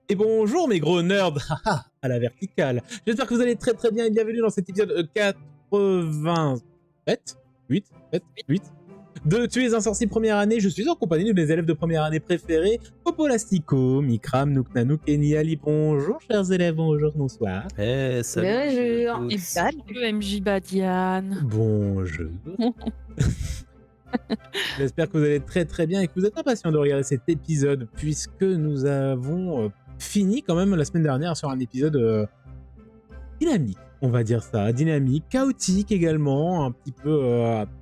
Et bonjour mes gros nerds à la verticale. J'espère que vous allez très très bien et bienvenue dans cet épisode 87 8 de Tuer un sorcier première année. Je suis en compagnie de mes élèves de première année préférés, Popolastico, Mikram, Nouknanouk et Niali. Bonjour chers élèves, bonjour, bonsoir. Salut. Bonjour. Et salut MJ Badiane. Bonjour. J'espère que vous allez très très bien et que vous êtes impatients de regarder cet épisode puisque nous avons fini quand même la semaine dernière sur un épisode dynamique, on va dire ça, dynamique, chaotique également, un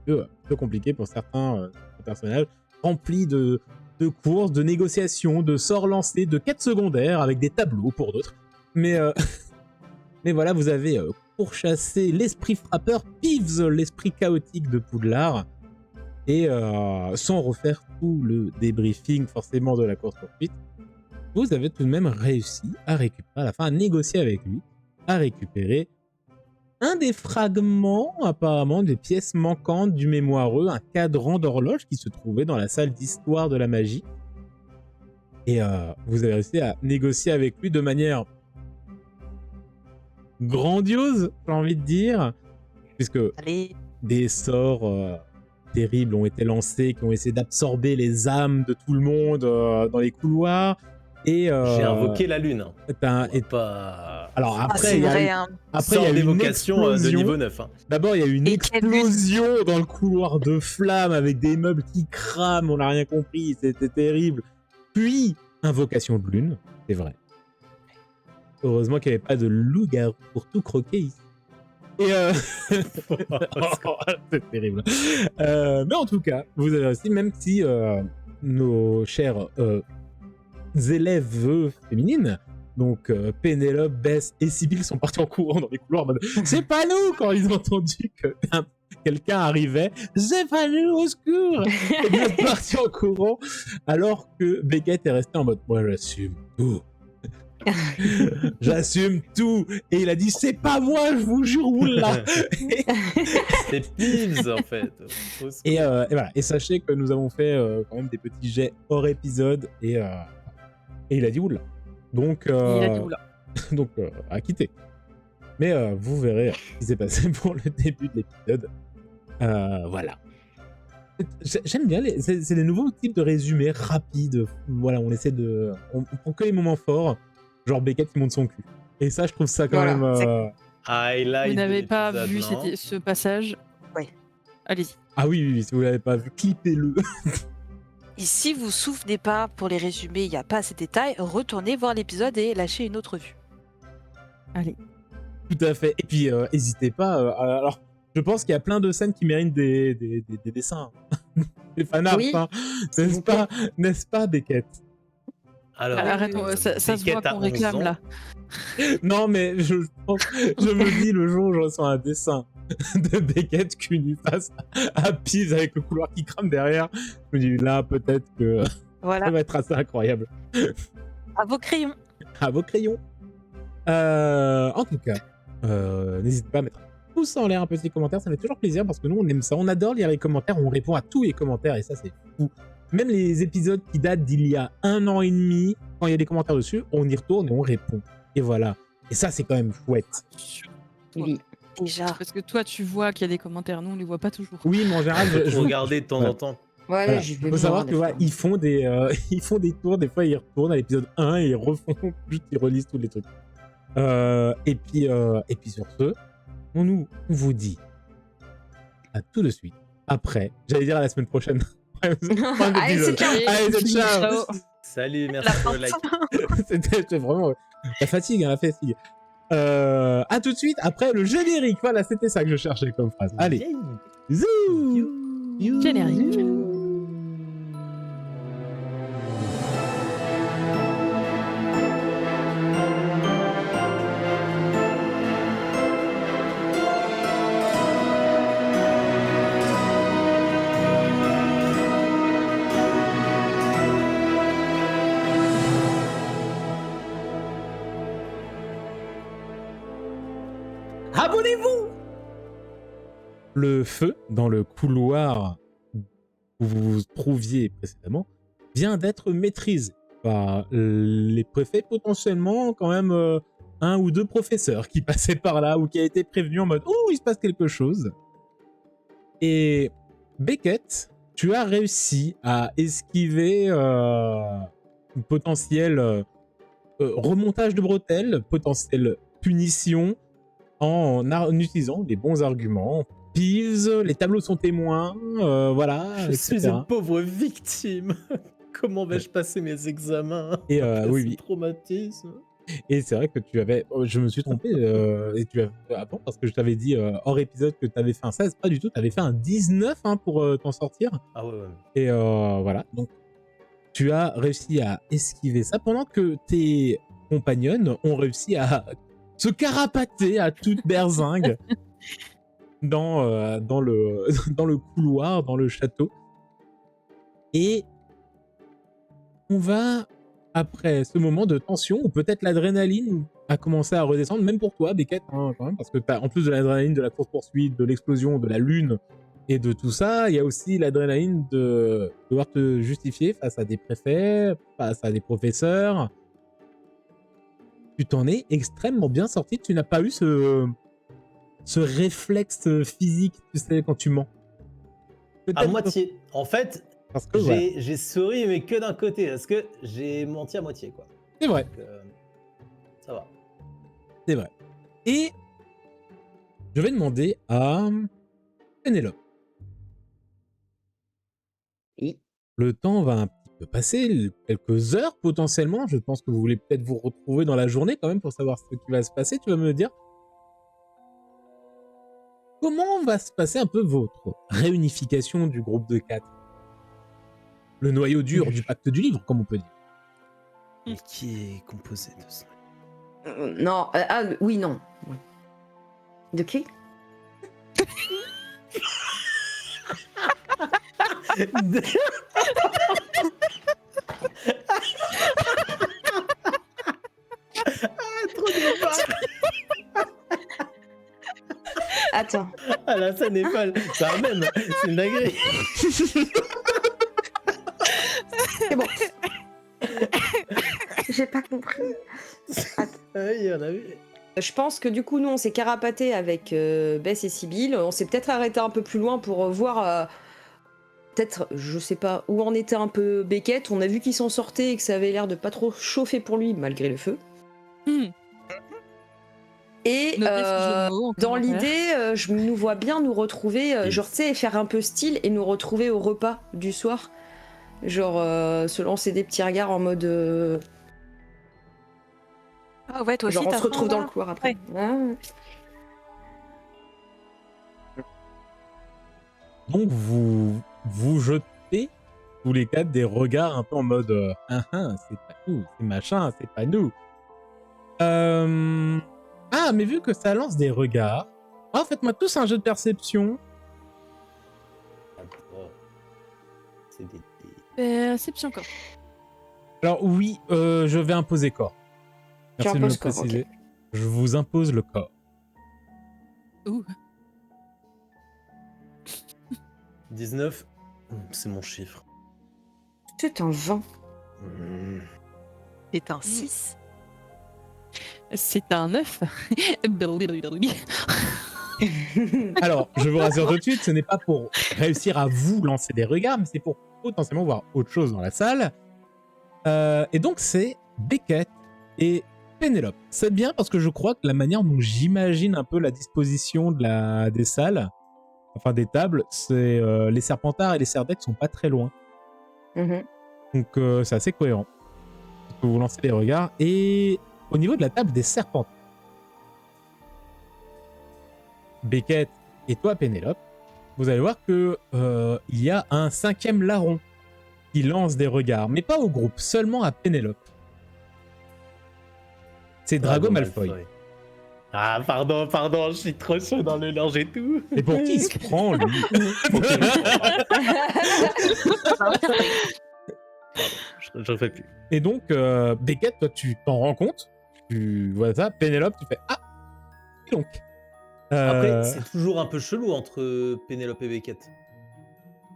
peu compliqué pour certains personnages, rempli de courses, de négociations, de sorts lancés, de quêtes secondaires avec des tableaux pour d'autres. Mais voilà, vous avez pourchassé l'esprit frappeur, Peeves, l'esprit chaotique de Poudlard. Et sans refaire tout le débriefing forcément de la course-poursuite, vous avez tout de même réussi à récupérer, à la fin, à négocier avec lui, à récupérer un des fragments, apparemment, des pièces manquantes du mémoireux, un cadran d'horloge qui se trouvait dans la salle d'histoire de la magie. Et vous avez réussi à négocier avec lui de manière grandiose, j'ai envie de dire, puisque des sorts terribles ont été lancés, qui ont essayé d'absorber les âmes de tout le monde dans les couloirs. Et j'ai invoqué la lune. Alors après, il y a eu une évocation de niveau 9. Hein. D'abord, il y a eu une explosion dans le couloir de flammes avec des meubles qui crament, on n'a rien compris, c'était terrible. Puis, invocation de lune, c'est vrai. Heureusement qu'il n'y avait pas de loup-garou pour tout croquer ici. Et c'est terrible. Mais en tout cas, vous avez aussi, même si nos chers élèves féminines, donc Pénélope, Bess et Sibyl sont partis en courant dans les couloirs en mode « C'est pas nous !» quand ils ont entendu que quelqu'un arrivait. « C'est pas nous, au secours !» Et ils sont partis en courant, alors que Beckett est resté en mode « Moi, j'assume tout. » J'assume tout. Et il a dit c'est pas moi, je vous jure, oula. C'est Peeves en fait. Et voilà. Et sachez que nous avons fait quand même des petits jets hors épisode et il a dit oula. Donc il a dit oula. Donc à quitter. Mais vous verrez ce qui s'est passé pour le début de l'épisode. Voilà. J'aime bien c'est des nouveaux types de résumés rapides. Voilà, on essaie de on prend que les moments forts. Genre Beckett qui monte son cul. Et ça, je trouve ça quand même... Highlight. Vous n'avez pas vu ce passage? Oui. Allez-y. Ah oui, si vous l'avez pas vu, clippez-le. Et si vous ne souvenez pas pour les résumés, il n'y a pas assez de détails, retournez voir l'épisode et lâchez une autre vue. Allez. Tout à fait. Et puis, n'hésitez pas... alors, je pense qu'il y a plein de scènes qui méritent des dessins. Des fanarts, Oui. hein. N'est-ce pas, Beckett? Alors, arrête, ça se voit qu'on réclame là. Non, mais je me dis le jour où je reçois un dessin de Beckett cul nu face à Peeves avec le couloir qui crame derrière, je me dis là peut-être que Voilà. ça va être assez incroyable. À vos crayons. À vos crayons. En tout cas, n'hésitez pas à mettre un pouce en l'air, un petit commentaire, ça fait toujours plaisir parce que nous on aime ça, on adore lire les commentaires, on répond à tous les commentaires et ça c'est fou. Même les épisodes qui datent d'il y a 1 an et demi, quand il y a des commentaires dessus, on y retourne et on répond. Et voilà. Et ça, c'est quand même chouette. Oui. Déjà. Parce que toi, tu vois qu'il y a des commentaires, nous, on les voit pas toujours. Oui, mais en général, je regardais de temps en temps. Ouais, voilà. je vais faut savoir que ils font des tours, des fois ils retournent à l'épisode 1 et ils refont, juste ils relisent tous les trucs. Et puis sur ce, on vous dit à tout de suite. Après, j'allais dire à la semaine prochaine. Allez, c'est ciao. Salut, merci pour le like. C'était vraiment la fatigue, la fatigue. À tout de suite après le générique. Voilà, c'était ça que je cherchais comme phrase. Allez, zou. Générique. Abonnez-vous. Le feu dans le couloir où vous vous trouviez précédemment vient d'être maîtrisé. par les préfets, potentiellement quand même un ou deux professeurs qui passaient par là ou qui a été prévenu en mode « Oh, il se passe quelque chose !» Et Beckett, tu as réussi à esquiver une potentielle remontage de bretelles, potentielle punition en utilisant les bons arguments. Peeves, les tableaux sont témoins, voilà, Je etc. suis une pauvre victime. Comment vais-je passer mes examens Et après oui, ce oui. traumatisme? Et c'est vrai que tu avais... je me suis trompé, et tu avais... avant, parce que je t'avais dit hors épisode que tu avais fait un 16, pas du tout, tu avais fait un 19 hein, pour t'en sortir. Ah ouais. Et voilà, donc tu as réussi à esquiver ça pendant que tes compagnonnes ont réussi à se carapater à toute berzingue dans le couloir, dans le château. Et on va, après ce moment de tension, où peut-être l'adrénaline a commencé à redescendre, même pour toi, Beckett, hein, quand même, parce que en plus de l'adrénaline de la course-poursuite, de l'explosion, de la lune et de tout ça, il y a aussi l'adrénaline de devoir te justifier face à des préfets, face à des professeurs. Tu t'en es extrêmement bien sorti, tu n'as pas eu ce réflexe physique, tu sais, quand tu mens. À moitié. En fait, parce que j'ai souri, mais que d'un côté, parce que j'ai menti à moitié, quoi. C'est vrai. Donc, ça va. C'est vrai. Et je vais demander à Pénélope. Oui. Le temps va un petit peu passer, quelques heures potentiellement. Je pense que vous voulez peut-être vous retrouver dans la journée quand même pour savoir ce qui va se passer. Tu vas me dire comment va se passer un peu votre réunification du groupe de 4? Le noyau dur du pacte du livre, comme on peut dire. Mais qui est composé de ça? Non, oui, non. Oui. De qui? Trop de Attends. Ah là, ça n'est pas... Ça même, c'est une dinguerie. C'est bon. J'ai pas compris. Il y en a vu. Je pense que du coup, nous, on s'est carapaté avec Bess et Sibylle. On s'est peut-être arrêté un peu plus loin pour voir... peut-être, je sais pas, où en était un peu Beckett. On a vu qu'il s'en sortait et que ça avait l'air de pas trop chauffer pour lui, malgré le feu. Et dans l'idée, je nous vois bien nous retrouver, genre, tu sais, faire un peu style et nous retrouver au repas du soir. Genre, se lancer des petits regards en mode... Ah ouais, toi aussi, genre, on se retrouve dans le coin couloir après. Ouais. Donc vous jetez tous les quatre des regards un peu en mode c'est pas nous, c'est machin, c'est pas nous. Ah, mais vu que ça lance des regards, faites-moi tous un jeu de perception. C'est des... Perception corps. Alors oui, je vais imposer corps. Merci de me le préciser. Okay. Je vous impose le corps. Ouh. 19, c'est mon chiffre. C'est un 20. C'est un 6. C'est un 9. Alors, je vous rassure tout de suite, ce n'est pas pour réussir à vous lancer des regards, mais c'est pour potentiellement voir autre chose dans la salle. Et donc, c'est Beckett et Pénélope. C'est bien parce que je crois que la manière dont j'imagine un peu la disposition des salles, enfin des tables, c'est les Serpentards et les Serdecs sont pas très loin. Donc, c'est assez cohérent. Vous lancez les regards. Et au niveau de la table des Serpentards, Beckett et toi, Pénélope, vous allez voir que il y a un 5e larron qui lance des regards, mais pas au groupe, seulement à Pénélope. C'est Drago Malfoy. Ah, pardon, je suis trop chaud dans le large et tout. Et pour qui il se prend, lui? Je fais plus. Et donc, Beckett, toi, tu t'en rends compte, tu vois ça, Pénélope, tu fais « Ah, et donc ?» Après, c'est toujours un peu chelou entre Pénélope et Beckett.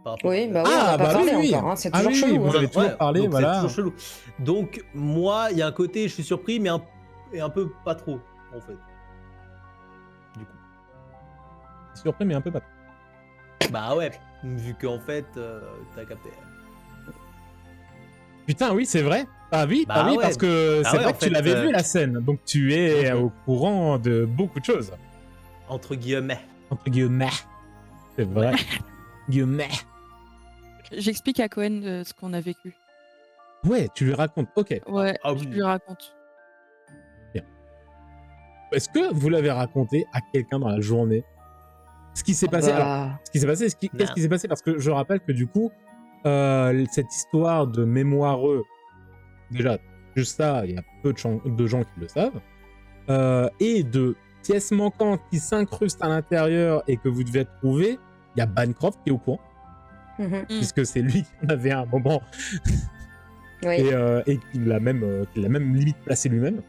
par rapport Oui, à- bah oui, on Ah, n'a pas bah parlé oui, oui. encore, hein, c'est Ah toujours oui, chelou. vous hein. avez toujours parlé, donc voilà. C'est toujours chelou. Donc, moi, il y a un côté, je suis surpris, mais un peu pas trop, en fait. Du coup. Surpris, mais un peu pas. Bah ouais, vu qu'en fait, t'as capté. Putain, oui, c'est vrai. Ah oui, Bah ouais. parce que Bah c'est ouais, vrai en que tu fait, l'avais vu la scène, donc tu es Mhm. au courant de beaucoup de choses. Entre guillemets. Entre guillemets. C'est vrai. Guillemets. J'explique à Cohen ce qu'on a vécu. Ouais, tu lui racontes. Ok. Ouais, Ah je oui. lui raconte. Est-ce que vous l'avez raconté à quelqu'un dans la journée ce qui s'est passé? Alors, Bah, ce qui s'est passé, qu'est-ce qui s'est passé? Parce que je rappelle que du coup, cette histoire de mémoireux, déjà, juste ça, il y a peu de gens qui le savent, et de pièces manquantes qui s'incrustent à l'intérieur et que vous devez trouver, il y a Bancroft qui est au courant, mhm, puisque c'est lui qui en avait un moment oui. et qui l'a même limite placé lui-même.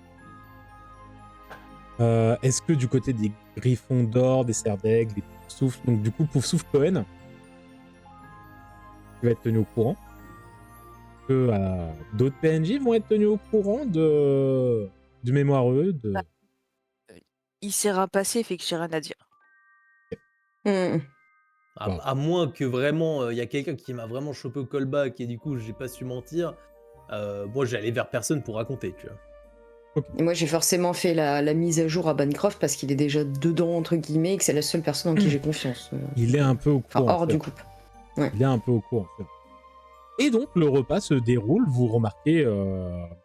Est-ce que du côté des Griffons d'or, des Serres d'Aigle, des Poufsouffles, donc du coup Poufsouffle Cohen, tu vas être tenu au courant, que d'autres PNJ vont être tenus au courant du mémoireux, de... Il s'est rapassé, fait que j'ai rien à dire. Mhm. Wow. À moins que vraiment, il y a quelqu'un qui m'a vraiment chopé au callback et du coup, j'ai pas su mentir. Moi, j'allais vers personne pour raconter, tu vois. Et moi, j'ai forcément fait la mise à jour à Bancroft parce qu'il est déjà dedans, entre guillemets, et que c'est la seule personne en qui j'ai confiance. Il est un peu au Enfin, courant. hors c'est du vrai. couple. Il est un peu au courant. C'est vrai. Et donc, le repas se déroule. Vous remarquez,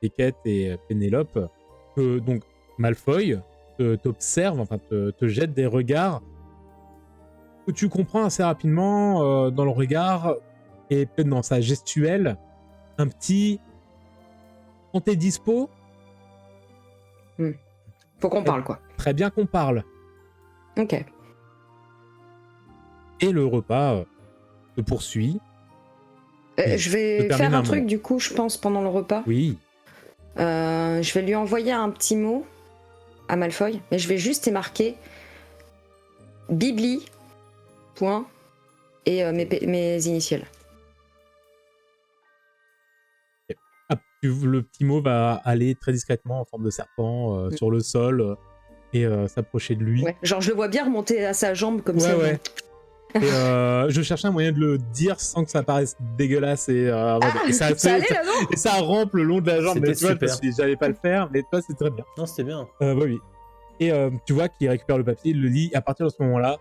Beckett et Pénélope, que donc Malfoy t'observe, enfin te jette des regards que tu comprends assez rapidement dans le regard et peut-être dans sa gestuelle, un petit « quand t'es dispo, Faut qu'on parle, quoi. très bien qu'on parle ». Ok. Et le repas se poursuit. Oui, Je se vais termine faire un un truc, moment. du coup, je pense, pendant le repas. Oui, Je vais lui envoyer un petit mot à Malfoy, mais je vais juste y marquer Bibli, point, et mes initiales. le petit mot va aller très discrètement en forme de serpent sur le sol et s'approcher de lui. Ouais. Genre, je le vois bien remonter à sa jambe comme ça. Ouais. Et je cherchais un moyen de le dire sans que ça paraisse dégueulasse et, et ça, Ça allait là, non? et ça rampe le long de la jambe. C'était Mais tu vois, super. je me suis dit, j'allais pas le faire, mais toi, c'est très bien. Non, c'était bien. Oui. Et tu vois qu'il récupère le papier, il le lit, et à partir de ce moment-là,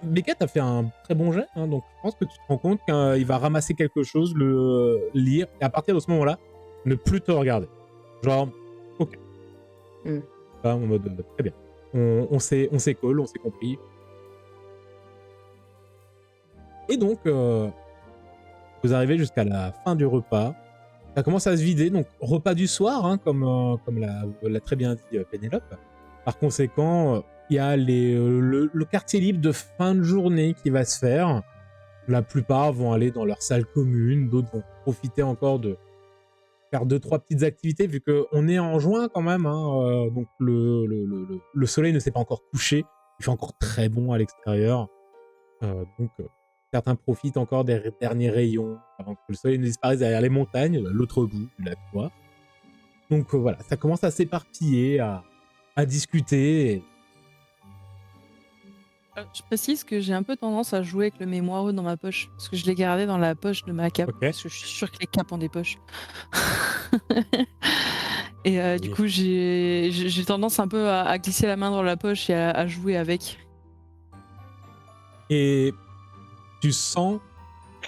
Beckett a fait un très bon jet, hein, donc je pense que tu te rends compte qu'il va ramasser quelque chose, le lire, et à partir de ce moment-là, ne plus te regarder. Genre, ok. Là, en mode, très bien. On s'est call, on s'est compris. Et donc, vous arrivez jusqu'à la fin du repas. Ça commence à se vider, donc repas du soir, hein, comme l'a très bien dit Pénélope. Par conséquent, il y a le quartier libre de fin de journée qui va se faire. La plupart vont aller dans leur salle commune, d'autres vont profiter encore de faire 2-3 petites activités, vu qu'on est en juin quand même, hein, donc le soleil ne s'est pas encore couché, il fait encore très bon à l'extérieur. Donc certains profitent encore des derniers rayons avant que le soleil ne disparaisse derrière les montagnes, à l'autre bout du lac Noir. Donc voilà, ça commence à s'éparpiller, à discuter. Je précise que j'ai un peu tendance à jouer avec le mémoireux dans ma poche, parce que je l'ai gardé dans la poche de ma cape, Ok. parce que je suis sûre que les capes ont des poches. Et du Oui. coup, j'ai tendance un peu à glisser la main dans la poche et à jouer avec. Et tu sens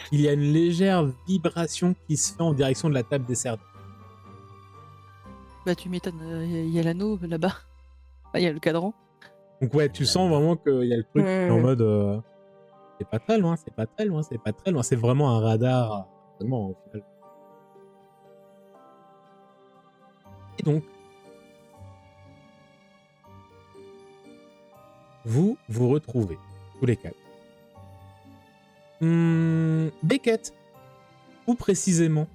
qu'il y a une légère vibration qui se fait en direction de la table des cerveaux. Bah tu m'étonnes, il y a l'anneau là-bas. Il y a le cadran. Donc ouais, tu sens vraiment qu'il y a le truc qui est en mode c'est pas très loin, c'est pas très loin, c'est pas très loin. C'est vraiment un radar, vraiment, au final. Et donc, vous retrouvez, tous les quatre. Beckett, où précisément?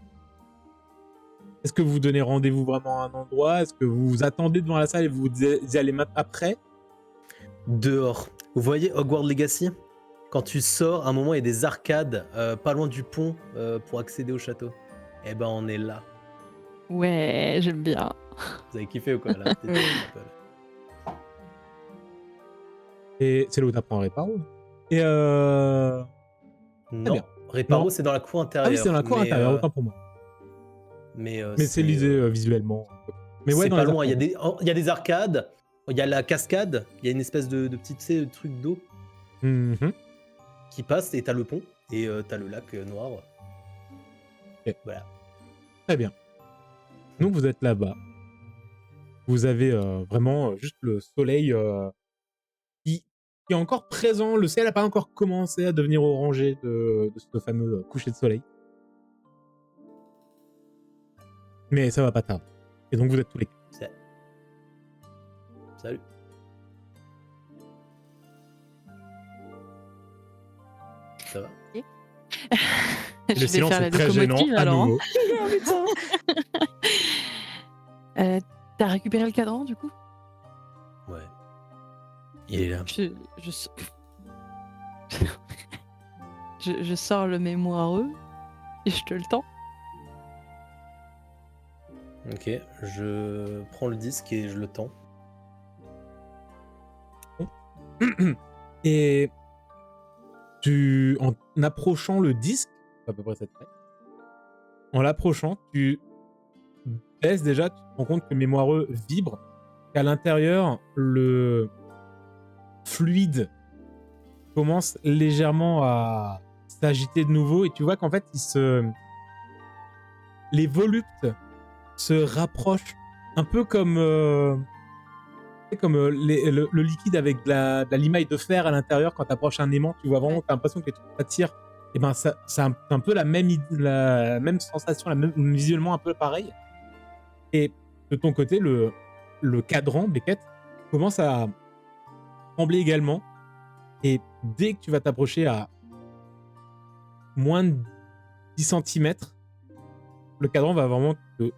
Est-ce que vous donnez rendez-vous vraiment à un endroit? Est-ce que vous vous attendez devant la salle et vous y allez après? Dehors. Vous voyez Hogwarts Legacy? quand tu sors, à un moment, il y a des arcades pas loin du pont pour accéder au château. Eh ben, on est là. Ouais, j'aime bien. Vous avez kiffé ou quoi là? Peut-être un peu, là. Et c'est là où t'apprends à réparer. Et Non, bien. Réparo, Non. c'est dans la cour Ah intérieure. oui, c'est dans la cour mais, intérieure, autant pour moi. Mais C'est lisé visuellement. Mais ouais, c'est dans pas les loin. Il y a arcades. il y a des arcades. Il y a la cascade. Il y a une espèce de petit tu sais, truc d'eau Mhm. qui passe et t'as le pont et t'as le lac noir. Ok. Voilà. Très bien. Donc vous êtes là-bas. Vous avez vraiment juste le soleil qui est encore présent. Le ciel n'a pas encore commencé à devenir orangé de ce fameux coucher de soleil. Mais ça va pas tarder. Et donc vous êtes tous les quatre. Salut. Ça va? Le Je vais silence faire est la très gênant locomotive à alors. nouveau. Oh, putain. T'as récupéré le cadran du coup? Ouais. Il est là. Je je sors le mémoireux et je te le tends. Ok, je prends le disque et je le tends. Et en approchant le disque, à peu près cette taille, en l'approchant, tu baisses déjà, tu te rends compte que le mémoireux vibre, qu'à l'intérieur, le fluide commence légèrement à s'agiter de nouveau, et tu vois qu'en fait, les voluptes se rapprochent, un peu comme le liquide avec de la limaille de fer à l'intérieur. Quand tu approches un aimant, tu vois vraiment, tu as l'impression que les trucs t'attirent. Et ben ça un peu la même sensation, visuellement un peu pareil. Et de ton côté, le cadran, Beckett, commence à trembler également. Et dès que tu vas t'approcher à moins de 10 cm, le cadran va vraiment te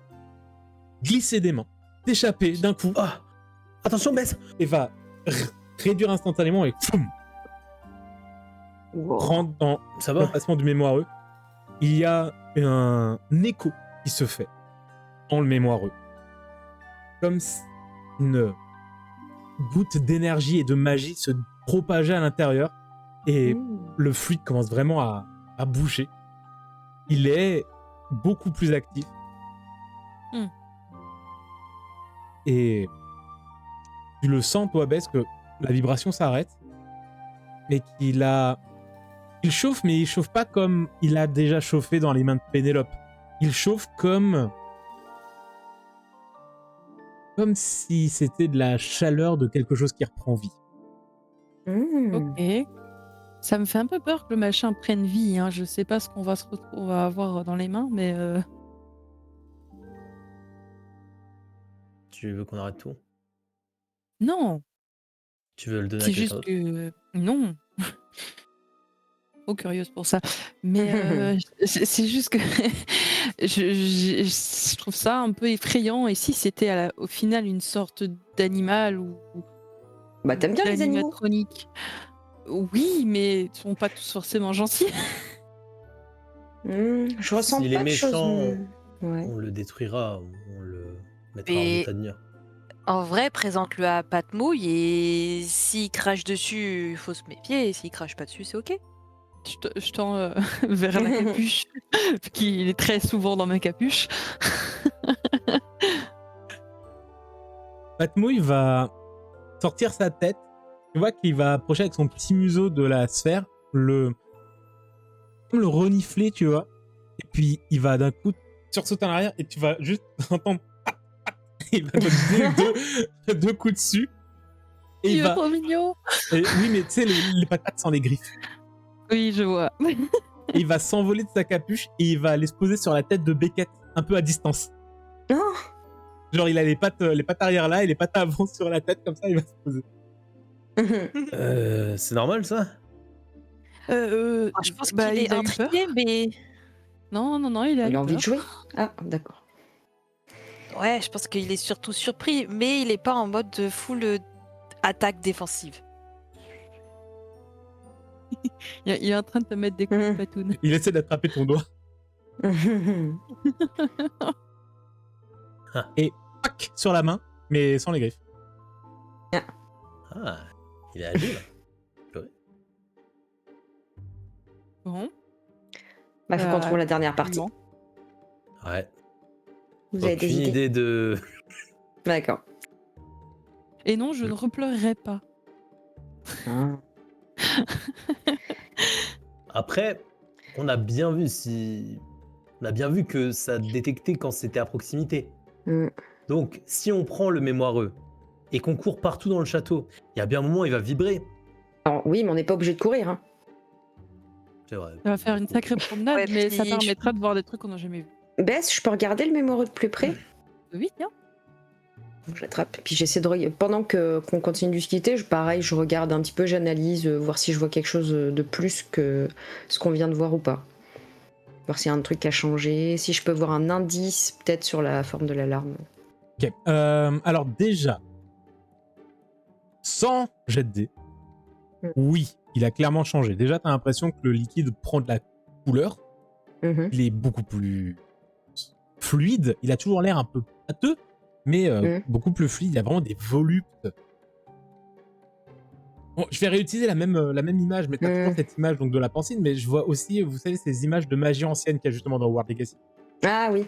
glisser des mains, t'échapper d'un coup. Ah! Attention, baisse! Et va réduire instantanément et foum, Wow. rentre dans Ça va? l'emplacement du mémoireux. Il y a un écho qui se fait dans le mémoireux. Comme si une goutte d'énergie et de magie se propageait à l'intérieur et le fluide commence vraiment à bouger. Il est beaucoup plus actif. Et tu le sens, toi, Bess, que la vibration s'arrête, mais il chauffe, mais il chauffe pas comme il a déjà chauffé dans les mains de Pénélope. Il chauffe comme si c'était de la chaleur de quelque chose qui reprend vie. Ok. Ça me fait un peu peur que le machin prenne vie. Hein. Je sais pas ce qu'on va avoir dans les mains, mais Tu veux qu'on arrête tout? non. Tu veux le donner à C'est quelqu'un juste d'autre? que non. Trop curieuse pour ça. Mais c'est juste que je trouve ça un peu effrayant. Et si c'était au final une sorte d'animal ou Bah, t'aimes bien les animaux? d'animatronique. Oui, mais ils sont pas tous forcément gentils. Je ressens S'il pas est de choses. méchant, Ouais. on le détruira, on le mettra hors Mais d'état de nuire. en vrai, présente-le à Patmouille et s'il crache dessus, il faut se méfier. Et s'il crache pas dessus, c'est ok. Je tends vers la capuche, qui est très souvent dans ma capuche. Patmouille va sortir sa tête. Tu vois qu'il va approcher avec son petit museau de la sphère, le renifler, tu vois. Et puis il va d'un coup sursauter en arrière et tu vas juste entendre. Il va te donner deux coups dessus. Et Il il est va. trop mignon. Oui, mais tu sais, les patates sans les griffes. Oui, je vois. Et il va s'envoler de sa capuche et il va aller se poser sur la tête de Beckett, un peu à distance. Oh. Genre, il a les pattes arrière là et les pattes avant sur la tête, comme ça, il va se poser. C'est normal ça? Je pense qu'il est il a eu peur. intrigué, mais Non, il a Il eu a envie peur. de jouer? Ah, d'accord. ouais, je pense qu'il est surtout surpris, mais il est pas en mode full attaque défensive. Il est en train de te mettre des coups de patoune. Il essaie d'attraper ton doigt. Et pac sur la main, mais sans les griffes. Ah, il est agile. Bon. Bah, faut qu'on trouve la dernière partie. non. Ouais. Vous avez des Aucune idées idée de. D'accord. Et non, je ne repleurerai pas. Ah. Après, on a bien vu que ça détectait quand c'était à proximité. Mm. Donc, si on prend le mémoireux et qu'on court partout dans le château, il y a bien un moment où il va vibrer. Alors, oui, mais on n'est pas obligé de courir. Hein. C'est vrai. Ça va faire une sacrée promenade, Ouais, mais puis ça permettra de voir des trucs qu'on n'a jamais vus. Bess, je peux regarder le mémoire de plus près? Oui, tiens. J'attrape. Puis j'essaie de regarder. Pendant qu'on continue de discuter, pareil, je regarde un petit peu, j'analyse, voir si je vois quelque chose de plus que ce qu'on vient de voir ou pas. Voir s'il y a un truc qui a changé, si je peux voir un indice peut-être sur la forme de l'alarme. Ok. Alors déjà, sans jet de dés, oui, il a clairement changé. Déjà, tu as l'impression que le liquide prend de la couleur. Mhm. Il est beaucoup plus fluide. Il a toujours l'air un peu pâteux, mais beaucoup plus fluide. Il a vraiment des voluptes. Bon, je vais réutiliser la même image, mais tu as toujours cette image donc, de la pancine, mais je vois aussi, vous savez, ces images de magie ancienne qu'il y a justement dans World Legacy. Ah oui.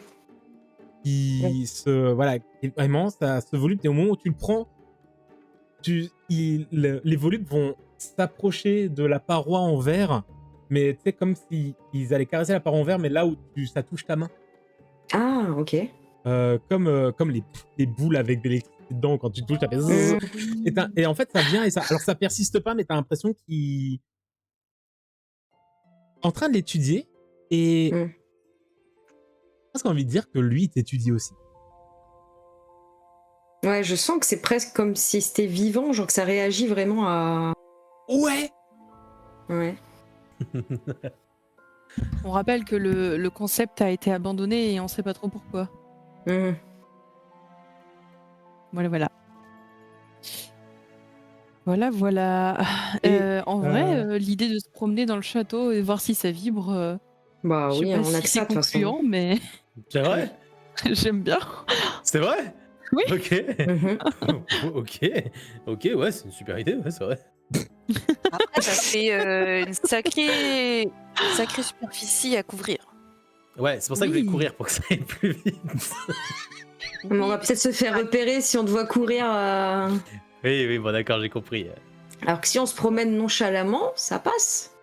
Voilà, et vraiment, ça se volupte, et au moment où tu le prends, les voluptes vont s'approcher de la paroi en verre, mais tu sais, comme s'ils allaient caresser la paroi en verre, mais là où ça touche ta main. Ah, ok. Comme les boules avec de l'électricité dedans, quand tu touches, ça fait zzzz. Et en fait, ça vient, alors ça persiste pas, mais t'as l'impression qu'il est en train de l'étudier, et j'ai presque envie de dire que lui, il t'étudie aussi. Ouais, je sens que c'est presque comme si c'était vivant, genre que ça réagit vraiment à... Ouais. Ouais. On rappelle que le concept a été abandonné et on sait pas trop pourquoi. Mhm. Voilà. Et, En vrai, l'idée de se promener dans le château et voir si ça vibre, Bah je sais oui, pas on a si que c'est ça de toute façon. concluant, mais C'est vrai? j'aime bien. C'est vrai? Oui. Ok. Mhm. Ok, ouais, c'est une super idée, ouais, c'est vrai. Après, ça fait une sacrée superficie à couvrir. Ouais, c'est pour ça que je vais Oui. courir pour que ça aille plus vite. Mais on va peut-être se faire repérer si on doit courir. Oui, bon, d'accord, j'ai compris. Alors que si on se promène nonchalamment, ça passe.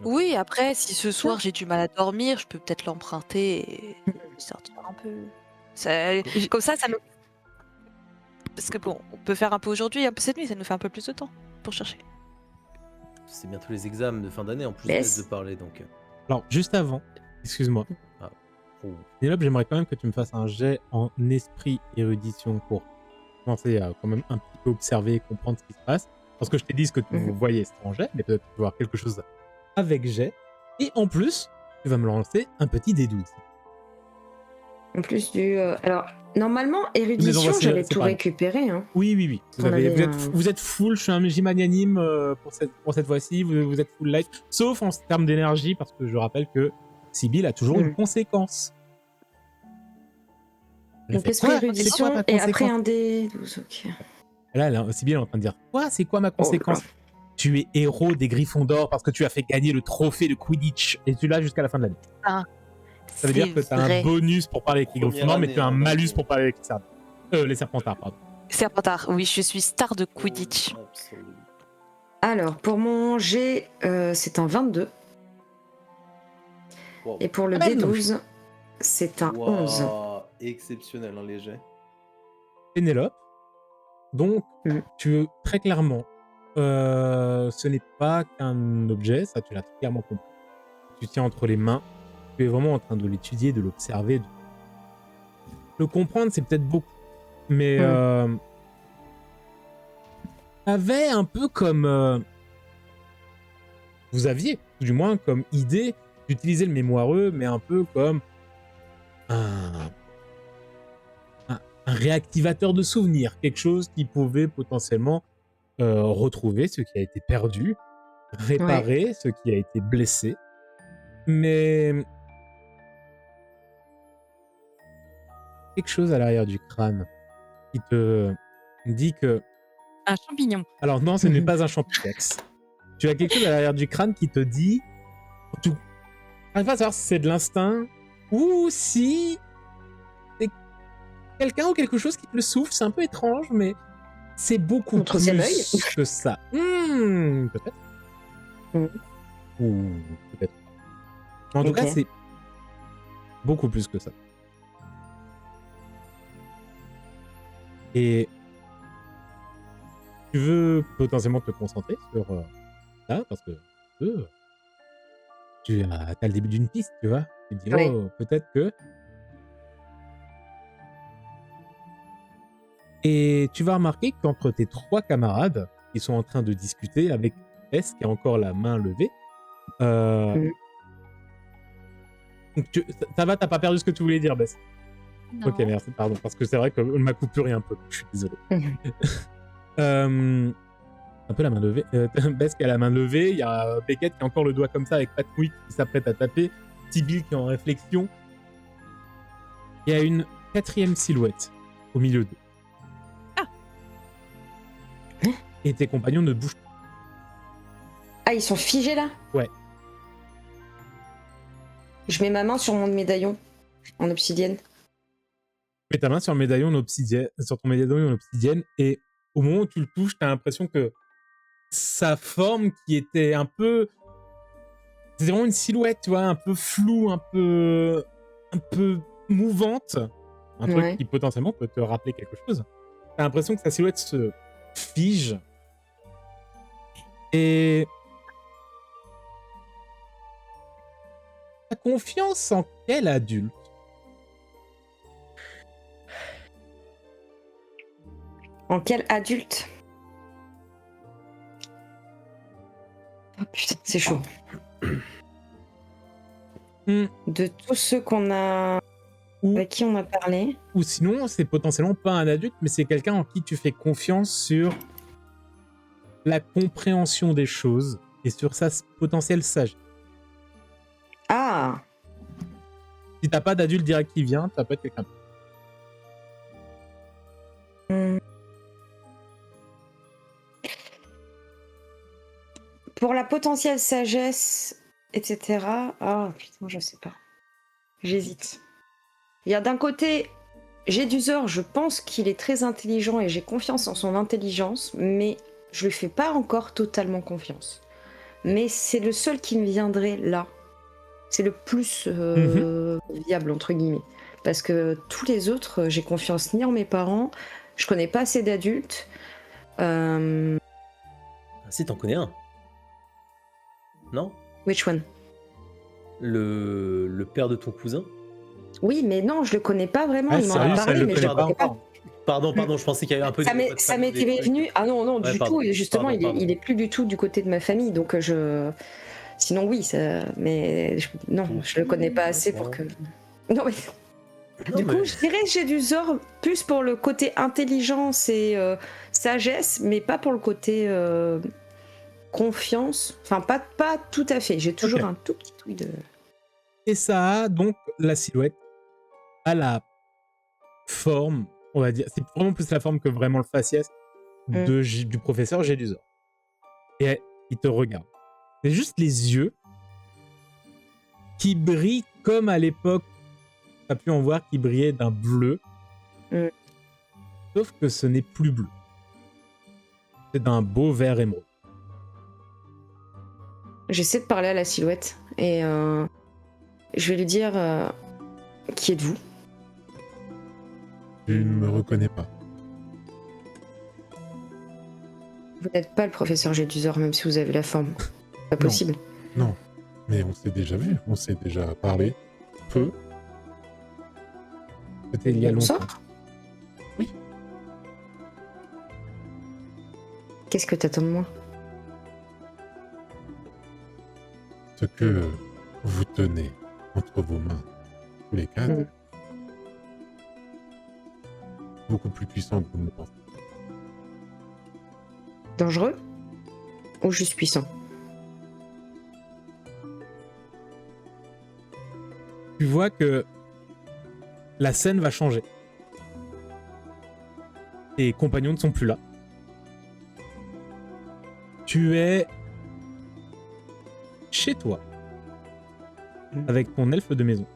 Oui, après, si ce soir j'ai du mal à dormir, je peux peut-être l'emprunter et sortir un peu. Comme ça me. Parce que bon, on peut faire un peu aujourd'hui, un peu cette nuit, ça nous fait un peu plus de temps pour chercher. C'est bientôt les examens de fin d'année, en plus Laisse. de parler, donc. Alors, juste avant, excuse-moi, Oh. Pénélope, j'aimerais quand même que tu me fasses un jet en esprit érudition pour commencer à quand même un petit peu observer et comprendre ce qui se passe. Parce que je t'ai dit ce que tu voyais, c'était en jet, mais peut-être que tu vas voir quelque chose avec jet. Et en plus, tu vas me lancer un petit D12. En plus du. Alors, normalement, Mais érudition, non, j'avais c'est tout pas- récupéré. Hein. Oui. On avait Vous êtes full, je suis un MJ magnanime pour cette fois-ci, vous êtes full life. Sauf en termes d'énergie, parce que je rappelle que Sibyl a toujours une conséquence. Elle Donc, fait, esprit quoi C'est quoi érudition ma et après conséquence un D12. Ok. Là, Sibyl est en train de dire, quoi c'est quoi ma conséquence Oh, Tu es héros des Griffons d'Or parce que tu as fait gagner le trophée de Quidditch et tu l'as jusqu'à la fin de l'année. Ça veut dire que tu as un bonus pour parler avec les Griffons d'Or, mais tu as un malus pour parler avec les Serpentards, pardon. Serpentard, oui, je suis star de Quidditch. Alors, pour mon G, c'est un 22. Wow. Et pour le Ah, non. D12, c'est un 11. Exceptionnel, hein, les jets. Pénélope. Donc, tu veux très clairement, ce n'est pas qu'un objet, ça tu l'as très clairement compris. Tu tiens entre les mains, tu es vraiment en train de l'étudier, de l'observer. Le comprendre, c'est peut-être beaucoup, mais t'avais un peu comme... vous aviez, du moins, comme idée d'utiliser le mémoireux, mais un peu comme un réactivateur de souvenirs, quelque chose qui pouvait potentiellement retrouver ce qui a été perdu réparer ce qui a été blessé, mais quelque chose à l'arrière du crâne qui te dit que... Un champignon. Alors non, ce n'est pas un champignon. Tu as quelque chose à l'arrière du crâne qui te dit... Tu n'arrives pas à savoir si c'est de l'instinct ou si c'est quelqu'un ou quelque chose qui te le souffle. C'est un peu étrange, mais c'est beaucoup Mon troisième œil. plus que ça. Peut-être. Ou peut-être. En tout cas, c'est beaucoup plus que ça. Et tu veux potentiellement te concentrer sur ça, parce que tu as le début d'une piste, tu vois. Tu te dis, oh, peut-être que... Et tu vas remarquer qu'entre tes 3 camarades, qui sont en train de discuter avec Bess, qui a encore la main levée, ça va, t'as pas perdu ce que tu voulais dire, Bess? Non. Ok, merci, pardon, parce que c'est vrai qu'on m'a coupé un peu, je suis désolé. Un peu la main levée. Bess qui a la main levée, il y a Beckett qui a encore le doigt comme ça avec Patwick qui s'apprête à taper, Sibyl qui est en réflexion. Il y a une 4e silhouette au milieu d'eux. Et tes compagnons ne bougent pas. Ah, ils sont figés là? Ouais. Je mets ma main sur mon médaillon en obsidienne. Mets ta main sur, sur ton médaillon en obsidienne et au moment où tu le touches, t'as l'impression que sa forme qui était un peu... C'est vraiment une silhouette, tu vois, un peu floue, un peu mouvante. Un truc qui potentiellement peut te rappeler quelque chose. T'as l'impression que sa silhouette se fige. Et... T'as confiance en quel adulte? En quel adulte? Oh putain, c'est chaud. De tous ceux qu'on a... avec qui on a parlé. Ou sinon, c'est potentiellement pas un adulte, mais c'est quelqu'un en qui tu fais confiance sur la compréhension des choses et sur sa potentielle sagesse. Ah! Si t'as pas d'adulte direct qui vient, ça peut être quelqu'un. Pour la potentielle sagesse, etc. Ah putain, je sais pas. J'hésite. Il y a d'un côté, Jedusor, je pense qu'il est très intelligent et j'ai confiance en son intelligence, mais je lui fais pas encore totalement confiance. Mais c'est le seul qui me viendrait là. C'est le plus viable, entre guillemets. Parce que tous les autres, j'ai confiance ni en mes parents, je connais pas assez d'adultes. Ah, si, t'en connais un. Non? Which one? Le père de ton cousin? Oui, mais non, je le connais pas vraiment. Ah, il m'en a sérieux, parlé, ça, mais le je connais le connais pas. Pardon, je pensais qu'il y avait un peu... Ça m'était venu... Ah non, Ouais, du pardon, tout. Et justement, pardon. il est plus du tout du côté de ma famille, donc je... Sinon, oui, ça... mais non, je le connais pas assez pour que... Non, mais... Du coup, je dirais que j'ai du Zor plus pour le côté intelligence et sagesse, mais pas pour le côté confiance. Enfin, pas tout à fait. J'ai toujours un tout petit truc de... Et ça a donc la silhouette à la forme, on va dire, c'est vraiment plus la forme que vraiment le faciès du professeur Jedusor. Et il te regarde. C'est juste les yeux qui brillent comme à l'époque, tu as pu en voir, qui brillaient d'un bleu. Sauf que ce n'est plus bleu. C'est d'un beau vert émeraude. J'essaie de parler à la silhouette et je vais lui dire qui êtes-vous? Tu ne me reconnais pas. Vous n'êtes pas le professeur Jedusor, même si vous avez la forme. Pas possible. Non, mais on s'est déjà vu, on s'est déjà parlé. Peu. C'était il y a longtemps. Oui. Qu'est-ce que t'attends de moi? Ce que vous tenez entre vos mains, tous les quatre, beaucoup plus puissant que vous ne le pensez. Dangereux ou juste puissant? tu vois que la scène va changer. Tes compagnons ne sont plus là. Tu es chez toi avec ton elfe de maison.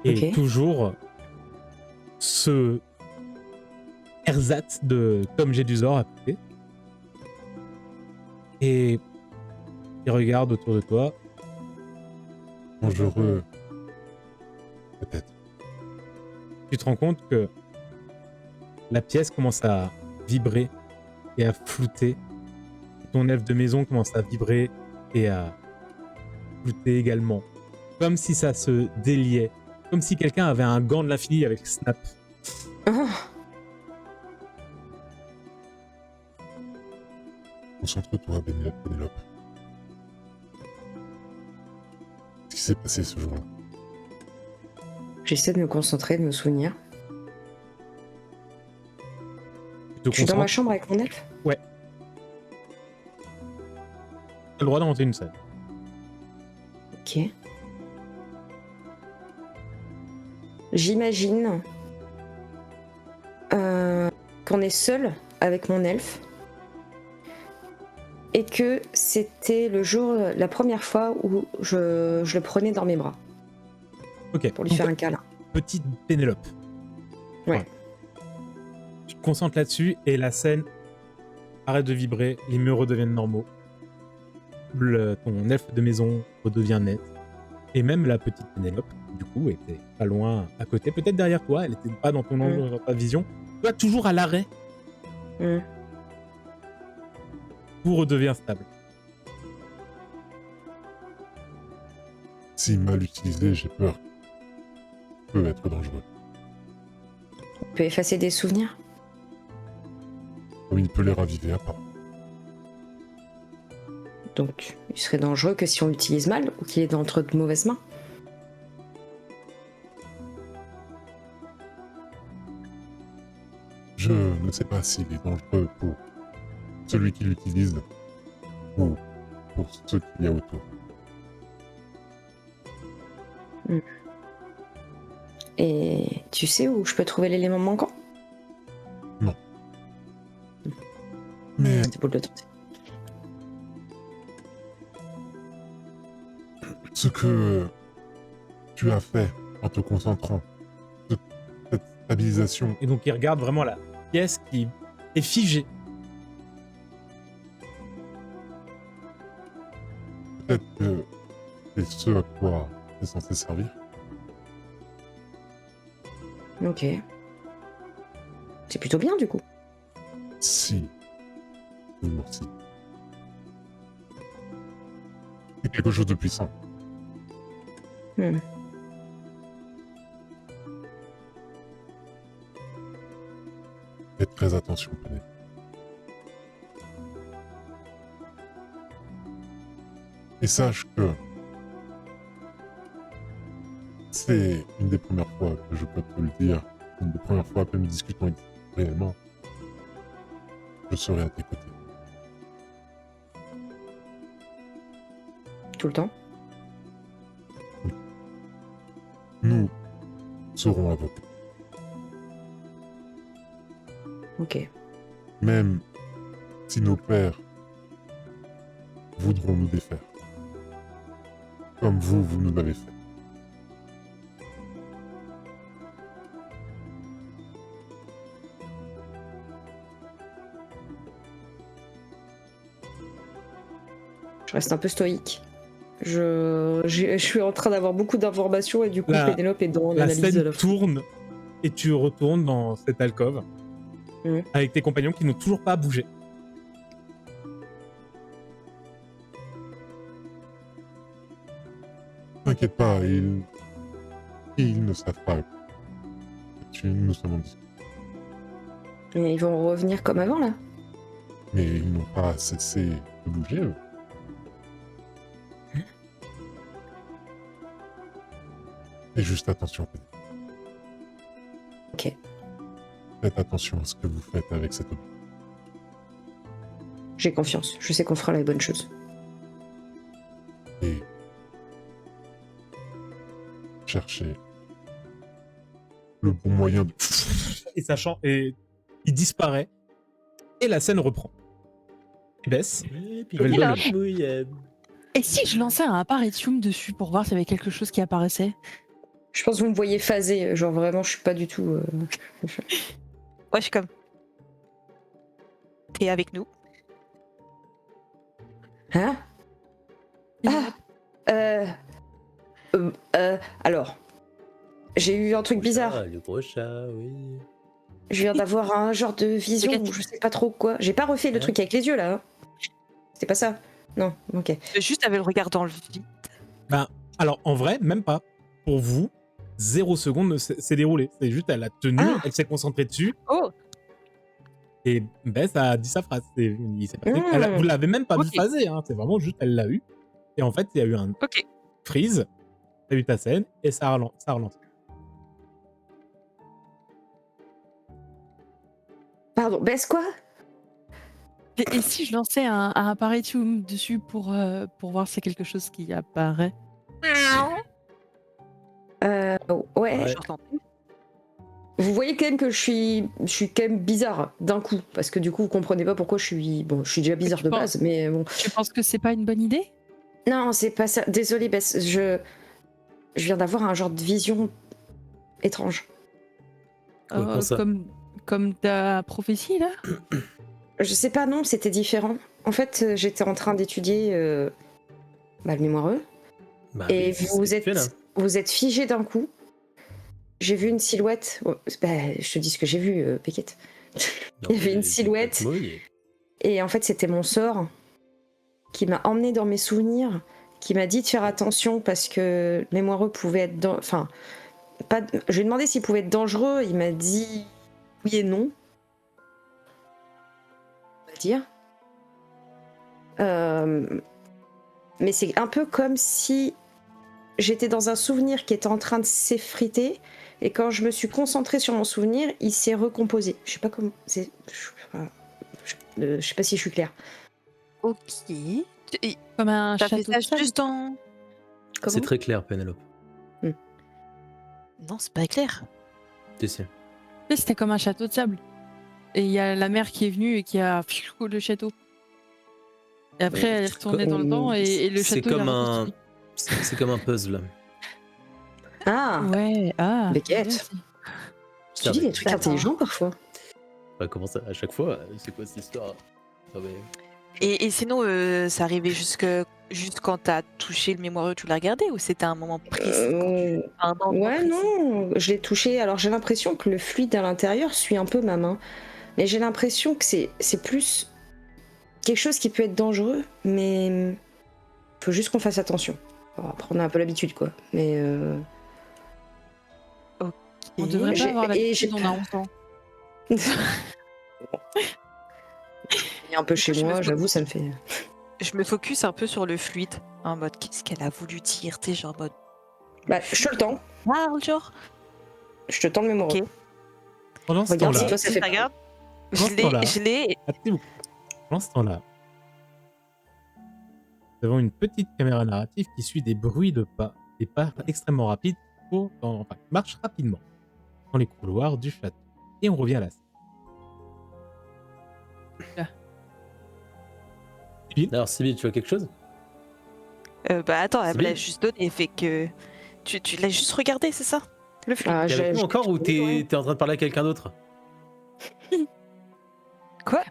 Et Ok. toujours ce ersatz de Tom Jedusor à côté. Et il regarde autour de toi. Dangereux. Peut-être. Tu te rends compte que la pièce commence à vibrer et à flouter. Ton elfe de maison commence à vibrer et à flouter également. Comme si ça se déliait. Comme si quelqu'un avait un gant de l'infini avec Snap. Oh, Concentre-toi, Pénélope. Qu'est-ce qui s'est passé ce jour-là? j'essaie de me concentrer, de me souvenir. Tu te Je suis dans ma concentres. chambre avec mon elfe. T'as le droit d'inventer une scène. Ok. J'imagine qu'on est seul avec mon elfe et que c'était le jour, la première fois où je le prenais dans mes bras Ok. pour lui Donc, faire un câlin. petite Pénélope. Ouais. Tu te concentres là-dessus et la scène arrête de vibrer, les murs redeviennent normaux. Ton elfe de maison redevient net. Et même la petite Pénélope, du coup, était pas loin à côté, peut-être derrière toi, elle était pas dans ton angle, dans ta vision. Toi, toujours à l'arrêt, Mm. tout redevient stable. Si mal utilisé, j'ai peur. Ça peut être dangereux. On peut effacer des souvenirs. Comme il peut les raviver à part. Donc, il serait dangereux que si on l'utilise mal ou qu'il est entre de mauvaises mains. Je ne sais pas s'il est dangereux pour celui qui l'utilise ou pour ceux qu'il y a autour. Et tu sais où je peux trouver l'élément manquant? Mais C'est pour le tenter. ce que tu as fait en te concentrant, cette stabilisation, Et donc, il regarde vraiment la pièce qui est figée. peut-être que c'est ce à quoi c'est censé servir. Ok. C'est plutôt bien du coup. Si. Toujours si. C'est quelque chose de puissant. Hmm. Faites très attention, Péné. Et sache que c'est une des premières fois que je peux te le dire, une des premières fois que nous discutons réellement. Je serai à tes côtés. Tout le temps. Nous serons à vos côtés. Ok. Même si nos pères voudront nous défaire. Comme vous nous l'avez fait. Je reste un peu stoïque. Je suis en train d'avoir beaucoup d'informations et du coup Pénélope est dans La l'analyse de scène la tourne et tu retournes dans cette alcôve avec tes compagnons qui n'ont toujours pas bougé. T'inquiète pas, ils ne savent pas que nous sommes en discussion. Mais ils vont revenir comme avant là. Mais ils n'ont pas cessé de bouger, eux. Et juste attention, Péné. Ok. Faites attention à ce que vous faites avec cet objet. J'ai confiance. Je sais qu'on fera la bonne chose. Et chercher le bon moyen de... Et sachant, et il disparaît. Et la scène reprend. Bess, Et puis, je vais le il a- donner. oui, Et si je lançais un apparitium dessus pour voir s'il y avait quelque chose qui apparaissait? Je pense que vous me voyez phaser, genre vraiment, je suis pas du tout. Ouais, je suis comme. T'es avec nous? Hein? Alors, j'ai eu un truc bizarre. Le gros chat, oui. Je viens d'avoir un genre de vision Regarde. ou je sais pas trop quoi. J'ai pas refait le Ouais. truc avec les yeux là. Hein. C'était pas ça. Non, ok. Juste avec le regard dans le vide. Alors, en vrai, même pas. Pour vous, 0 seconde s'est déroulé. C'est juste, elle a tenu, Ah. elle s'est concentrée dessus, Oh! et Bess a dit sa phrase. Il s'est passé- Mmh. vous l'avez même pas vu Ok. phaser, hein. C'est vraiment juste, elle l'a eu. Et en fait, il y a eu un Ok. freeze, t'as eu ta scène, et ça a relancé. Pardon, baisse quoi? Et si je lançais un apparitium dessus pour voir s'il y a quelque chose qui apparaît? Ouais. Ouais. J'entends. Vous voyez quand même que je suis quand même bizarre d'un coup. Parce que du coup, vous comprenez pas pourquoi je suis. Bon, je suis déjà bizarre tu de penses- base, mais bon. Tu penses que c'est pas une bonne idée? Non, c'est pas ça. Désolée, Bess. Je viens d'avoir un genre de vision étrange. Comment ça? Comme ta prophétie, là? Je sais pas, non, c'était différent. En fait, j'étais en train d'étudier le mémoireux. Bah, Et mais c'est ce vous que tu êtes, fais, là. vous êtes figé d'un coup. J'ai vu une silhouette. Oh, bah, je te dis ce que j'ai vu, Beckett. Non, Il y avait une mais silhouette. c'est pas mouillé. Et en fait, c'était mon sort qui m'a emmené dans mes souvenirs, qui m'a dit de faire attention parce que le mémoireux pouvait être... Enfin, pas... je lui ai demandé s'il pouvait être dangereux. Il m'a dit oui et non. On va dire. Mais c'est un peu comme si j'étais dans un souvenir qui était en train de s'effriter, et quand je me suis concentrée sur mon souvenir, il s'est recomposé. Je sais pas comment. Je sais pas si je suis claire. Ok. Comme un T'as fait château ça de sable? juste en. Comment C'est très clair, Pénélope. Non, c'est pas clair. Tu sais. Oui, c'était comme un château de sable. Et il y a la mer qui est venue et qui a le château. Et après, elle est retournée dans le temps et le C'est château il a comme un... reconstruit. C'est comme un puzzle. Ah, Ouais, Beckett. bien, c'est- tu dis des trucs intelligents parfois. Bah, comment ça? À chaque fois, c'est quoi cette histoire? Ah, mais... Et sinon, ça arrivait juste quand t'as touché le mémoireux, tu l'as regardé ou c'était un moment précis un endroit Ouais, précis? non, je l'ai touché. Alors j'ai l'impression que le fluide à l'intérieur suit un peu ma main. Mais j'ai l'impression que c'est plus quelque chose qui peut être dangereux, mais faut juste qu'on fasse attention. Bon, après, on a un peu l'habitude, quoi. Mais On devrait J'ai- pas avoir et l'habitude, j'ai on a 11 ans. il est un peu chez Je me moi, fous- j'avoue, ça me fait. Je me focus un peu sur le fluide, en mode qu'est-ce qu'elle a voulu dire, tu sais, genre en mode Bah, je te le tends. parle, genre. Je te tends le mémoire. Ok. Pendant ce Regarde temps-là, si toi ça fait. Regarde, Pendant ce temps-là. je l'ai. attendez-vous. Pendant ce temps-là, nous avons une petite caméra narrative qui suit des bruits de pas, des pas extrêmement rapides, qui marchent rapidement dans les couloirs du château. Et on revient à la scène. Alors, Sybille, tu vois quelque chose? Bah attends, elle me l'a Sybille juste donné, fait que tu l'as juste regardé, c'est ça? Le fluide. Ah, T'es avec nous j'ai- encore ou ouais. t'es en train de parler à quelqu'un d'autre?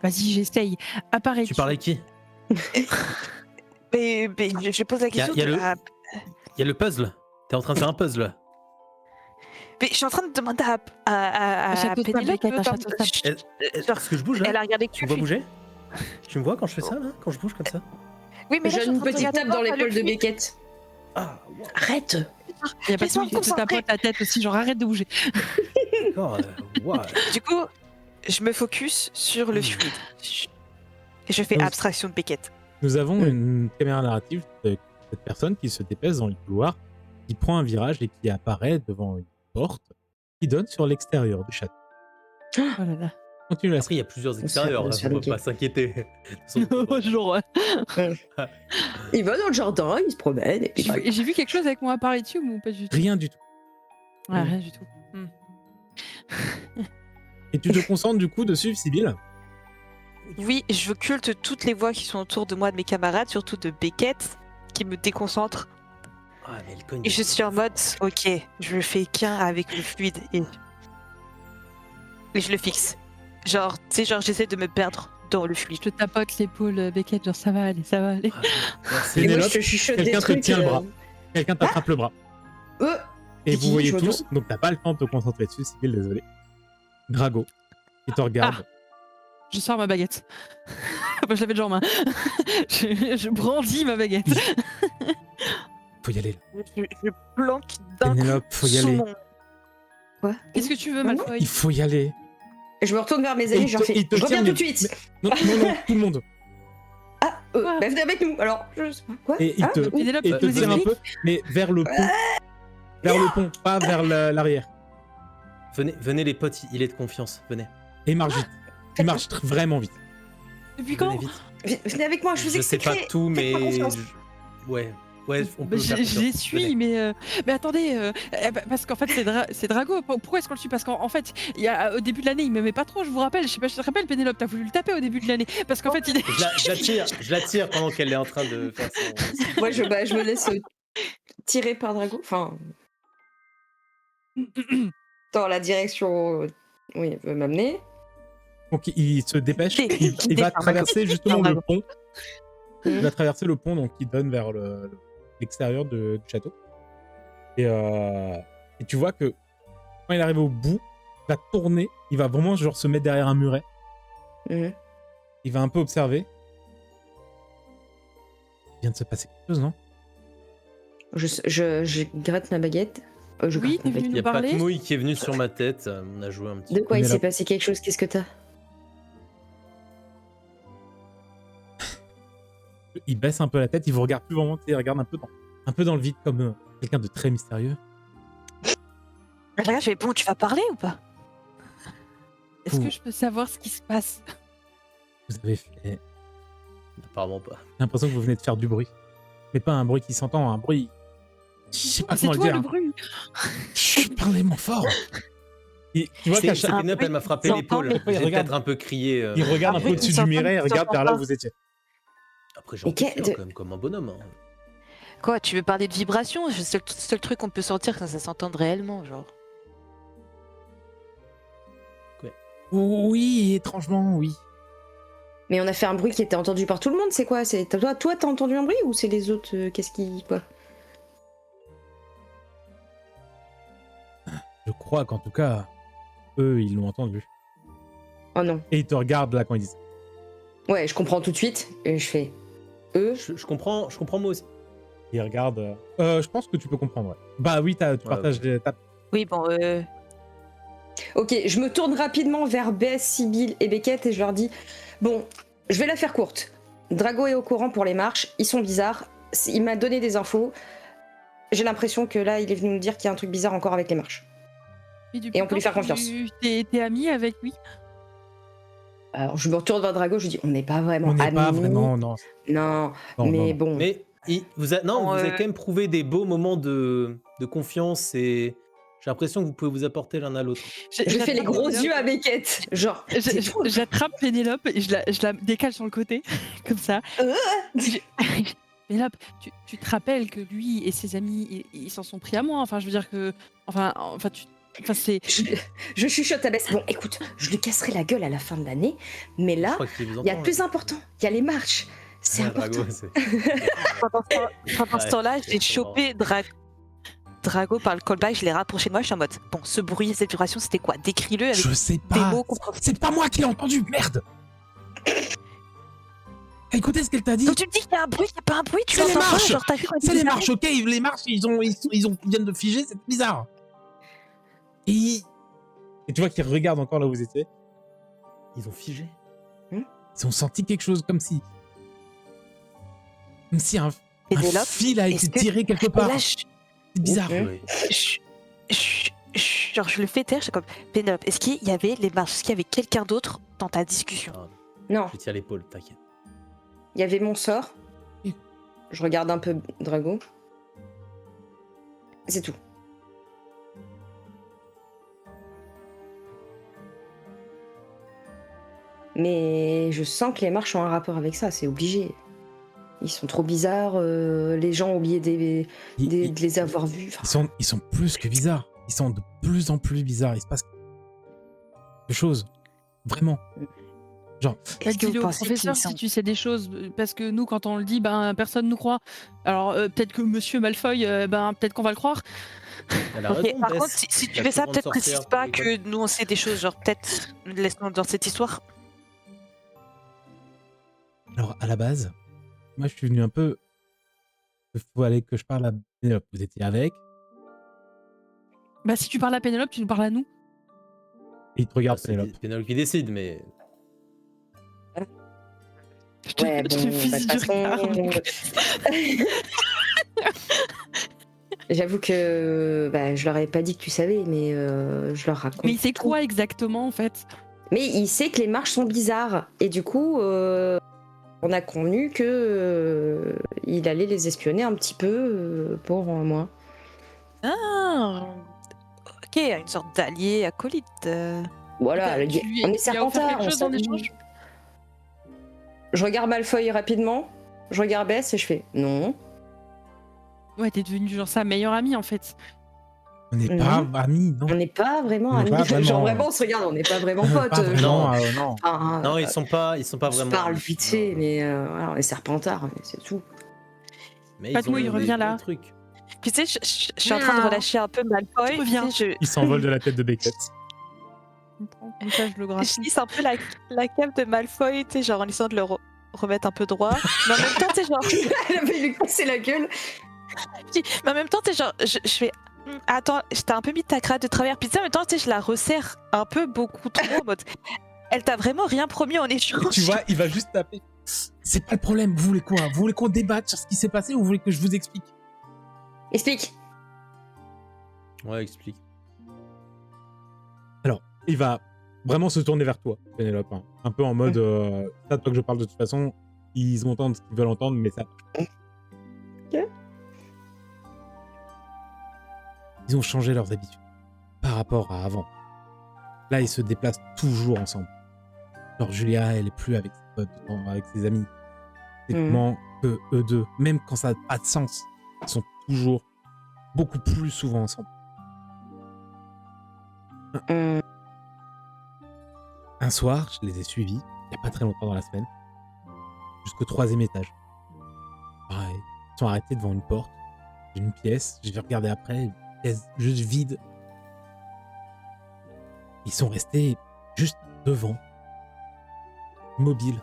Vas-y, j'essaye. Apparaît-tu? Tu parles à qui? Mais je pose la question. y a le- à- Il y a le puzzle. T'es en train de faire un puzzle. Mais je suis en train de demander à Un château de sable, Pénélope. Beckett, un château de sable. Est-ce que je bouge là? Elle a regardé que Tu me vois bouger? Tu me vois quand je fais ça là? Quand je bouge comme ça? Oui, mais là, je J'ai suis en une train de petite regarder tape dans voir le l'épaule de fluide. Beckett. Ah, wow, Arrête! Il y a pas de Laisse-moi souci, me je te tapote la tête aussi, genre arrête de bouger. d'accord. Wow. Du coup, je me focus sur le fluide. Et je fais Donc- abstraction de Beckett. Nous avons une caméra narrative de cette personne qui se dépêche dans les couloirs, qui prend un virage et qui apparaît devant une porte qui donne sur l'extérieur du château. Oh là là. Continue la Après, il y a plusieurs se extérieurs, fait- on là, se fait faut niquer. pas s'inquiéter. De toute façon, Genre, Il va dans le jardin, il se promène, et puis. j'ai vu quelque chose avec mon appareil tube ou pas du tout? Rien du tout. Ouais, Mm. rien du tout. Et tu te concentres du coup de suivre Sibyl. Oui, je culte toutes les voix qui sont autour de moi, de mes camarades, surtout de Beckett, qui me déconcentre. Ah, mais elle cogne. Et je suis en mode, ok, je le fais qu'un avec le fluide et je le fixe. Genre, tu sais, genre j'essaie de me perdre dans le fluide. Je te tapote l'épaule, Beckett, genre ça va aller, ça va aller. Ah, merci. Et moi, Pénélope, je chuchote des quelqu'un te trucs. tient le bras. Quelqu'un t'attrape le bras. Et C'est vous qui? voyez Je me tous, donc t'as pas le temps de te concentrer dessus, Sibyl, désolé. Drago, qui te regarde. Je sors ma baguette. Bah, je l'avais déjà en main. je brandis ma baguette. Faut y aller là. Je planque d'un coup Pénélope, faut y sous aller. mon... Qu'est-ce que tu veux, Non, Malfoy? Il faut y aller. Je me retourne vers mes Et amis, il je leur te- fais il te je reviens tient, tout de suite. Non, non, tout le monde. Ah, Quoi bah venez avec nous. Alors, je sais pas. Quoi Et il Hein te, Où Pénélope, et il te nous tire un explique. peu, mais vers le pont. Vers le pont, pas vers l'arrière. Venez les potes, il est de confiance. Venez. Et il marche vite. Il marche vraiment vite. Depuis quand? Venez vite. Venez avec moi, je vous Je sais expliquerai. pas tout, Faites-moi mais confiance. ouais, on peut Bah, faire je confiance. les suis, Venez. mais attendez, parce qu'en fait c'est Drago. Pourquoi est-ce qu'on le suit? Parce qu'en fait, au début de l'année, il m'aimait pas trop. Je vous rappelle, je sais pas si tu te rappelles, Pénélope, t'as voulu le taper au début de l'année, parce qu'en fait, il est. Je la tire pendant qu'elle est en train de faire son. Moi, je me laisse tirer par Drago. Enfin, dans la direction où il veut m'amener. Donc il se dépêche. Dé- Il va dé- traverser justement Drago. le pont. Il Mhm. va traverser le pont donc qui donne vers l'extérieur du château. Et tu vois que quand il arrive au bout, il va tourner. Il va vraiment genre se mettre derrière un muret. Mhm. Il va un peu observer. Il vient de se passer quelque chose, non? Je gratte ma baguette. Je Oui, gratte t'es ma venu Il baguette. y a nous parler. Patmouille qui est venu sur ma tête. On a joué un petit De peu. quoi il Mais s'est là- passé quelque chose? Qu'est-ce que t'as? Il baisse un peu la tête. Il vous regarde plus vraiment. Il regarde un peu dans le vide comme quelqu'un de très mystérieux. Regarde, je fais, bon, tu vas parler ou pas? Est-ce que je peux savoir ce qui se passe? Vous avez fait... Apparemment pas. J'ai l'impression que vous venez de faire du bruit. Mais pas un bruit qui s'entend, un bruit... Je sais pas C'est comment le toi dire. le hein. bruit. Chut, parlez-moi fort. Et tu vois qu'à C'est chaque... Pénélope, elle m'a frappé J'entends, l'épaule. mais- J'ai Regarde. peut-être un peu crié. Il regarde un peu oui, au-dessus ils du s'entendent, muret et ils regarde vers là où s'entendent vous étiez. Après, j'ai Mais entendu quel- faire quand même comme un bonhomme. Hein. Quoi, tu veux parler de vibration? C'est le seul truc qu'on peut sentir quand ça s'entende réellement, genre. Oui, étrangement, oui. Mais on a fait un bruit qui était entendu par tout le monde. C'est quoi? C'est toi, t'as entendu un bruit ou c'est les autres? Qu'est-ce qui quoi? Je crois qu'en tout cas, eux, ils l'ont entendu. Oh non. Et ils te regardent là quand ils disent. Ouais, je comprends tout de suite. Et je fais eux. Je comprends moi aussi. Ils regardent. Je pense que tu peux comprendre. Ouais. Bah oui, tu partages ta... Oui, bon, Ok, je me tourne rapidement vers Bess, Sibyl et Beckett et je leur dis bon, je vais la faire courte. Drago est au courant pour les marches. Ils sont bizarres. Il m'a donné des infos. J'ai l'impression que là, il est venu nous dire qu'il y a un truc bizarre encore avec les marches. Et on peut lui faire confiance. T'es ami avec lui? Alors, je me retourne vers Drago. Je dis on n'est pas vraiment On n'est amis. pas vraiment... Non. Non, Non, mais non. bon. Mais vous avez Bon, quand même prouvé des beaux moments de confiance et j'ai l'impression que vous pouvez vous apporter l'un à l'autre. Je fais les gros yeux à Beckett. Genre. c'est tout. J'attrape Pénélope et je la décale sur le côté, comme ça. Pénélope, tu te rappelles que lui et ses amis, ils s'en sont pris à moi. Enfin, je veux dire que... Enfin c'est... Je chuchote à Bess. Bon, écoute, je lui casserai la gueule à la fin de l'année. Mais Je là, crois qu'il vous il y a entend, plus important. Il y a les marches. C'est Ouais, important. Drago, c'est- pendant ce Ouais, temps-là, j'ai c'est chopé Drago par le callback, je l'ai rapproché de moi, je suis en mode bon, ce bruit, cette vibration, c'était quoi? Décris-le avec Je sais des pas. mots compréhensibles. C'est pas moi qui l'ai entendu, merde. Écoutez ce qu'elle t'a dit. Donc tu me dis qu'il y a un bruit, qu'il n'y a pas un bruit, tu C'est les l'entends pas, marches. genre t'as vu quand C'est il les est marches, ok. Les marches, ils viennent de figer, c'est bizarre. Et tu vois qu'ils regardent encore là où vous étiez. Ils ont figé. Ils ont senti quelque chose comme si un Pénélope, fil a été est-ce que- tiré quelque Et part. là, C'est bizarre. Ok. Oui. genre je le fais taire, je suis comme Pénélope, est-ce qu'il y avait les marches, est-ce qu'il y avait quelqu'un d'autre dans ta discussion? Ah, Non, je tire l'épaule, t'inquiète. il y avait mon sort. Je regarde un peu Drago. C'est tout. Mais je sens que les marches ont un rapport avec ça, c'est obligé. Ils sont trop bizarres, les gens ont oublié de les avoir vus. Enfin, Ils sont plus que bizarres. Ils sont de plus en plus bizarres. Il se passe quelque chose. Vraiment. Genre, Est-ce que Dis-le vous au pensez professeur qu'ils si sont... tu sais des choses, parce que nous, quand on le dit, ben personne nous croit. Alors peut-être que Monsieur Malfoy, ben peut-être qu'on va le croire. Elle a Ok, raison, par Bess. contre, si tu La fais ça, plus grande peut-être sorcière précise pas de que l'école. nous on sait des choses, genre peut-être laisse-nous dans cette histoire. alors, à la base, moi, je suis venu un peu... Il faut aller que je parle à Pénélope. Vous étiez avec, Bah si tu parles à Pénélope, tu nous parles à nous. et il te Ah, regarde, c'est Pénélope. Pénélope qui décide, mais Je te, ouais, je te bon, fuse bah, de du toute regard. façon... J'avoue que je leur ai pas dit que tu savais, mais je leur raconte. Mais il sait tout. quoi exactement en fait? Mais il sait que les marches sont bizarres. Et du coup, on a convenu que il allait les espionner un petit peu pour moi. Ah, ok, une sorte d'allié acolyte. Voilà, Tu lui- on est tu lui as offert serpentard. quelque chose en échange? Je regarde Malfoy rapidement, je regarde Bess et je fais non. Ouais, t'es devenu genre sa meilleure amie en fait. On n'est pas amis, non. On n'est pas vraiment On n'est amis. pas vraiment. Genre vraiment, on se regarde, on n'est pas vraiment Pas potes. vraiment, genre. non. Enfin, non, ils sont pas on se vraiment. parle amis. vite fait, mais voilà, on est serpentards, c'est tout. Mais Patmo, il des revient là. vrais trucs. Puis tu sais, je suis en train de relâcher un peu Malfoy. Tu reviens. Tu sais, Il s'envole de la tête de Beckett. Donc ça, je le gratte. je lisse un peu la cape de Malfoy, tu sais, genre en essayant de le remettre un peu droit. Mais en même temps, tu sais, genre... Elle avait lui casser la gueule. Mais en même temps, tu sais, genre, je fais... Attends, je t'ai un peu mis ta cravate de travers. Puis tu sais, en même temps, tu sais, je la resserre un peu beaucoup trop en mode... Elle t'a vraiment rien promis en échange. Tu vois, il va juste taper. C'est pas le problème. Vous voulez quoi? Vous voulez qu'on débatte sur ce qui s'est passé ou vous voulez que je vous explique? Explique. Ouais, explique. Alors, il va vraiment se tourner vers toi, Pénélope. Hein. Un peu en mode, c'est à toi que je parle de toute façon. Ils entendent ce qu'ils veulent entendre, mais ça. Ok. Ils ont changé leurs habitudes par rapport à avant. Là, ils se déplacent toujours ensemble. Genre, Julia, elle est plus avec ses potes, avec ses amis. C'est vraiment que eux deux. Même quand ça n'a pas de sens, ils sont toujours beaucoup plus souvent ensemble. Un soir, je les ai suivis, il n'y a pas très longtemps dans la semaine, jusqu'au 3e étage. Pareil, ils sont arrêtés devant une porte, d'une pièce, j'ai regardé après, une pièce juste vide. Ils sont restés juste devant, immobiles.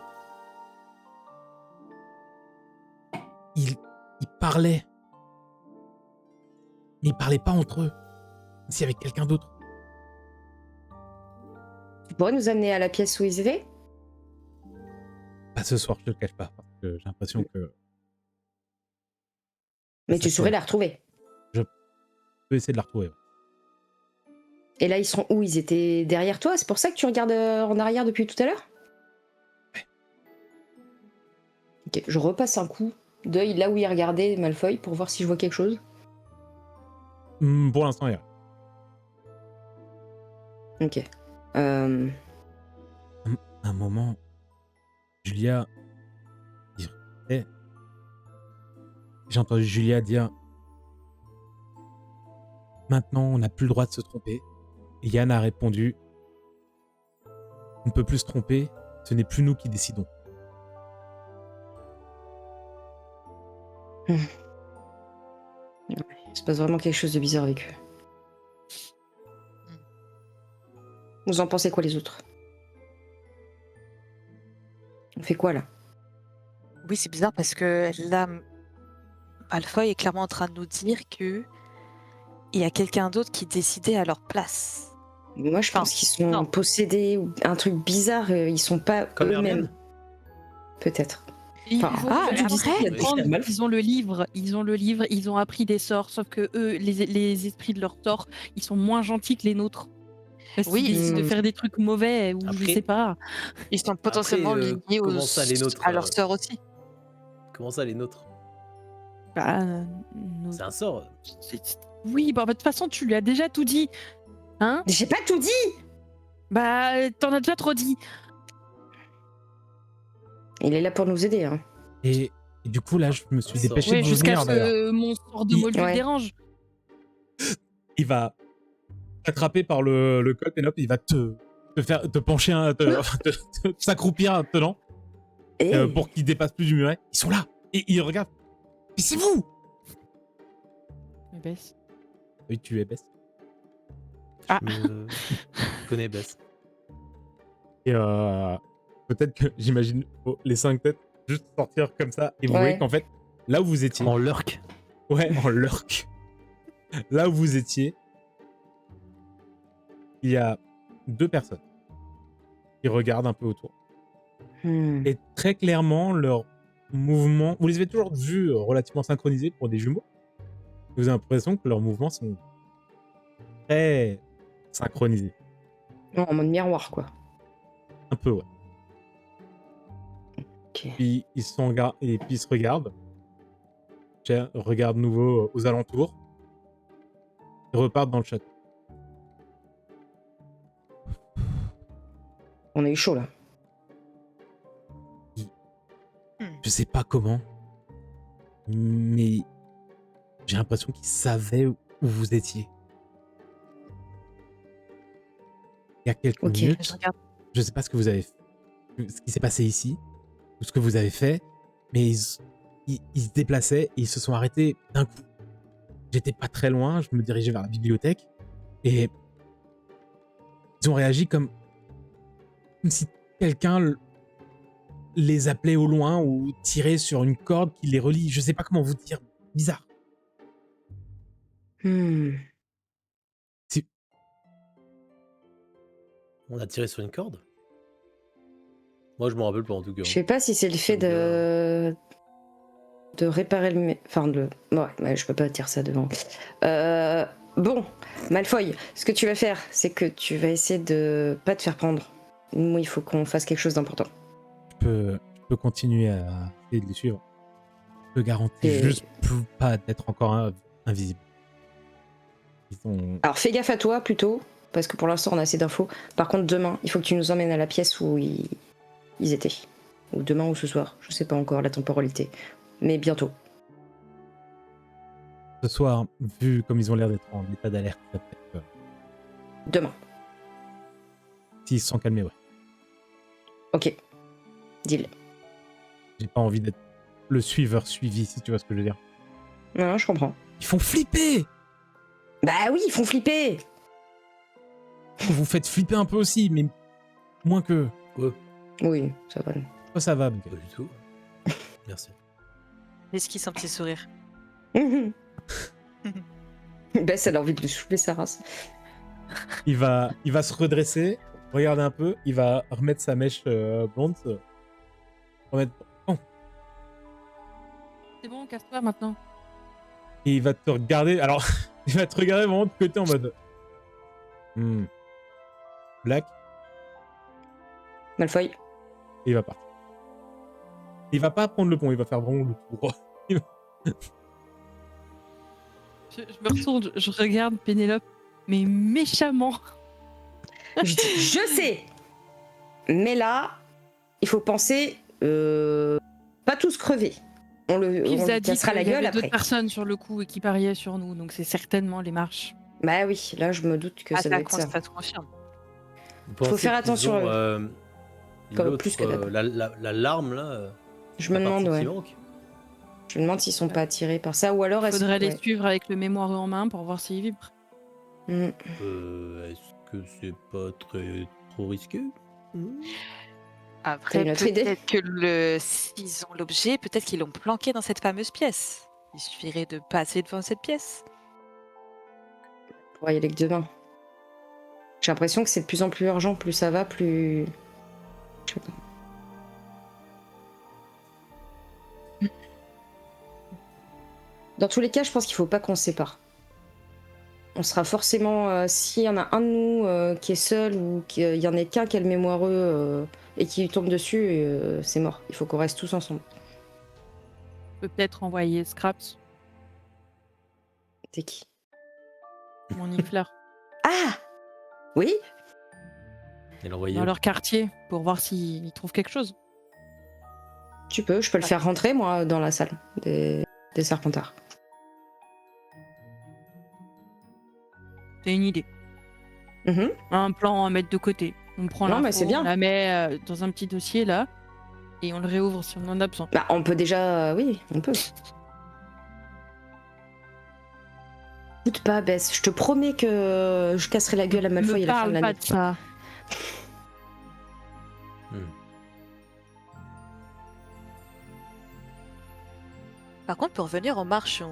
Ils parlaient, mais ils parlaient pas entre eux, comme s'il y avait quelqu'un d'autre. Tu pourrais nous amener à la pièce où ils étaient? Pas ce soir, je te le cache pas, parce que j'ai l'impression que... Mais Ça, tu c'est- saurais la retrouver. Je peux essayer de la retrouver. Ouais. Et là, ils sont où? Ils étaient derrière toi? C'est pour ça que tu regardes en arrière depuis tout à l'heure? Ouais. Ok, je repasse un coup d'œil là où il regardait Malfoy pour voir si je vois quelque chose. Pour l'instant, il y a. Ok. Un moment, Julia dire Eh. J'ai entendu Julia dire maintenant on n'a plus le droit de se tromper. Et Yann a répondu on ne peut plus se tromper, ce n'est plus nous qui décidons. Il se passe vraiment quelque chose de bizarre avec eux. Vous en pensez quoi les autres? On fait quoi là? Oui, c'est bizarre parce que là, Malfoy est clairement en train de nous dire que il y a quelqu'un d'autre qui décidait à leur place. Moi je pense qu'ils sont non. possédés ou un truc bizarre, ils sont pas Comme eux-mêmes. Hermione. Peut-être. Ils Enfin, vont- tu dis ça, il y a apprendre, des mal- ils ont le livre, ils ont appris des sorts, sauf que eux, les esprits de leurs sorts, ils sont moins gentils que les nôtres. Parce Oui, qu'ils décident de mmh. faire des trucs mauvais ou je Après- sais pas. Ils sont potentiellement Après, liés comment ça, les nôtres, à leur sœur aussi. Comment ça, les nôtres? Bah, C'est un sort. oui, bah de toute façon, tu lui as déjà tout dit. Hein? J'ai pas tout dit! Bah, t'en as déjà trop dit. Il est là pour nous aider. Hein. Et du coup, là, je me suis Ça. dépêché Ouais, de vous jusqu'à venir, ce d'ailleurs. que mon sort de Il- moldu Ouais. dérange. Il va t'attraper par le col, Pénélope, il va te faire te pencher, s'accroupir un tenant Eh, pour qu'il dépasse plus du muret. Ils sont là et ils regardent. Mais c'est vous. Mais baisse. Oui, tu es bête. Ah. Je connais Bess. Et peut-être que j'imagine les 5 têtes juste sortir comme ça et vous voyez qu'en fait, là où vous étiez, En lurk. ouais, en lurk, là où vous étiez, il y a 2 personnes qui regardent un peu autour. Et très clairement, leur mouvement, vous les avez toujours vus relativement synchronisés pour des jumeaux. Vous avez l'impression que leurs mouvements sont très synchronisés. En mode miroir, quoi. Un peu, ouais. Ok. Puis ils se regardent. Cher regarde nouveau aux alentours. Et repartent dans le château. On a eu chaud, là. Je sais pas comment, mais j'ai l'impression qu'ils savaient où vous étiez. Il y a quelques Ok, Je minutes, regarde. je sais pas ce que vous avez, ce qui s'est passé ici, ou ce que vous avez fait, mais ils se déplaçaient et ils se sont arrêtés d'un coup. J'étais pas très loin, je me dirigeais vers la bibliothèque et ils ont réagi comme si quelqu'un les appelait au loin ou tirait sur une corde qui les relie. Je sais pas comment vous dire. Bizarre. On a tiré sur une corde. Moi, je m'en rappelle pas en tout cas. Je sais pas si c'est le fait de réparer le... Enfin, ouais, je peux pas dire ça devant. Bon, Malfoy, ce que tu vas faire, c'est que tu vas essayer de pas te faire prendre. Nous, il faut qu'on fasse quelque chose d'important. Je peux continuer à essayer de les suivre. Je peux garantir Et- juste pas d'être encore invisible. Ils ont... Alors, fais gaffe à toi, plutôt, parce que pour l'instant, on a assez d'infos. Par contre, demain, il faut que tu nous emmènes à la pièce où ils étaient. Ou demain ou ce soir, je sais pas encore la temporalité. Mais bientôt. Ce soir, vu comme ils ont l'air d'être en état d'alerte, ça peut être, Demain. s'ils se sont calmés, ouais. Ok. Deal. J'ai pas envie d'être le suiveur suivi, si tu vois ce que je veux dire. Non, je comprends. Ils font flipper. Bah oui, ils font flipper. Vous faites flipper un peu aussi, mais moins que... Oui, ça va. Oh, ça va, Miguel. Pas du tout. Merci. Esquisse un petit sourire. Bess, elle a envie de lui souffler sa race. Il va se redresser, regarder un peu, il va remettre sa mèche blonde, remettre... Oh. C'est bon, casse-toi maintenant. Et il va te regarder, alors, il va te regarder vraiment de côté en mode... Black, Malfoy. et il va partir. Il va pas prendre le pont, il va faire vraiment le tour. Je me retourne, je regarde Pénélope, mais méchamment. Je dis, je sais. Mais là, il faut penser pas tous crever. On Puis il vous a lui dit cassera la qu'il y gueule avait d'autres après. personnes sur le coup et qui pariaient sur nous, donc c'est certainement les marches. Bah oui, là je me doute que ça doit être ça. Ça te confirme. Vous pensez faire qu'ils attention, ont, comme l'autre, plus que d'hab. la larme là. Je me la demande, partie qui ouais. manque. Je me demande s'ils sont pas attirés par ça ou alors Il est-ce faudrait les ouais. suivre avec le mémoire en main pour voir s'ils vibrent. Est-ce que c'est pas trop risqué? Après, une autre idée peut-être que s'ils ont l'objet, peut-être qu'ils l'ont planqué dans cette fameuse pièce. Il suffirait de passer devant cette pièce. Pour y aller que demain. J'ai l'impression que c'est de plus en plus urgent, plus ça va, plus. Je sais pas. Dans tous les cas, je pense qu'il faut pas qu'on se sépare. On sera forcément, s'il y en a un de nous qui est seul ou qu'il y en ait qu'un qui a le mémoireux et qui lui tombe dessus, c'est mort. Il faut qu'on reste tous ensemble. On peut peut-être envoyer Scraps, C'est qui? mon nifleur, Ah oui. Et l'envoyer. dans leur quartier pour voir s'ils trouvent quelque chose. Tu peux, je peux le faire rentrer, moi, dans la salle des Serpentards. C'est une idée. Mhm. Un plan à mettre de côté. On prend Non, mais l'info, c'est bien. on la met dans un petit dossier là et on le réouvre si on en a besoin. Bah, on peut déjà... Oui, on peut. Écoute pas, Bess, je te promets que je casserai la gueule à Malfoy Me à la fin de parle pas l'année. de ça. Par contre, pour revenir en marche,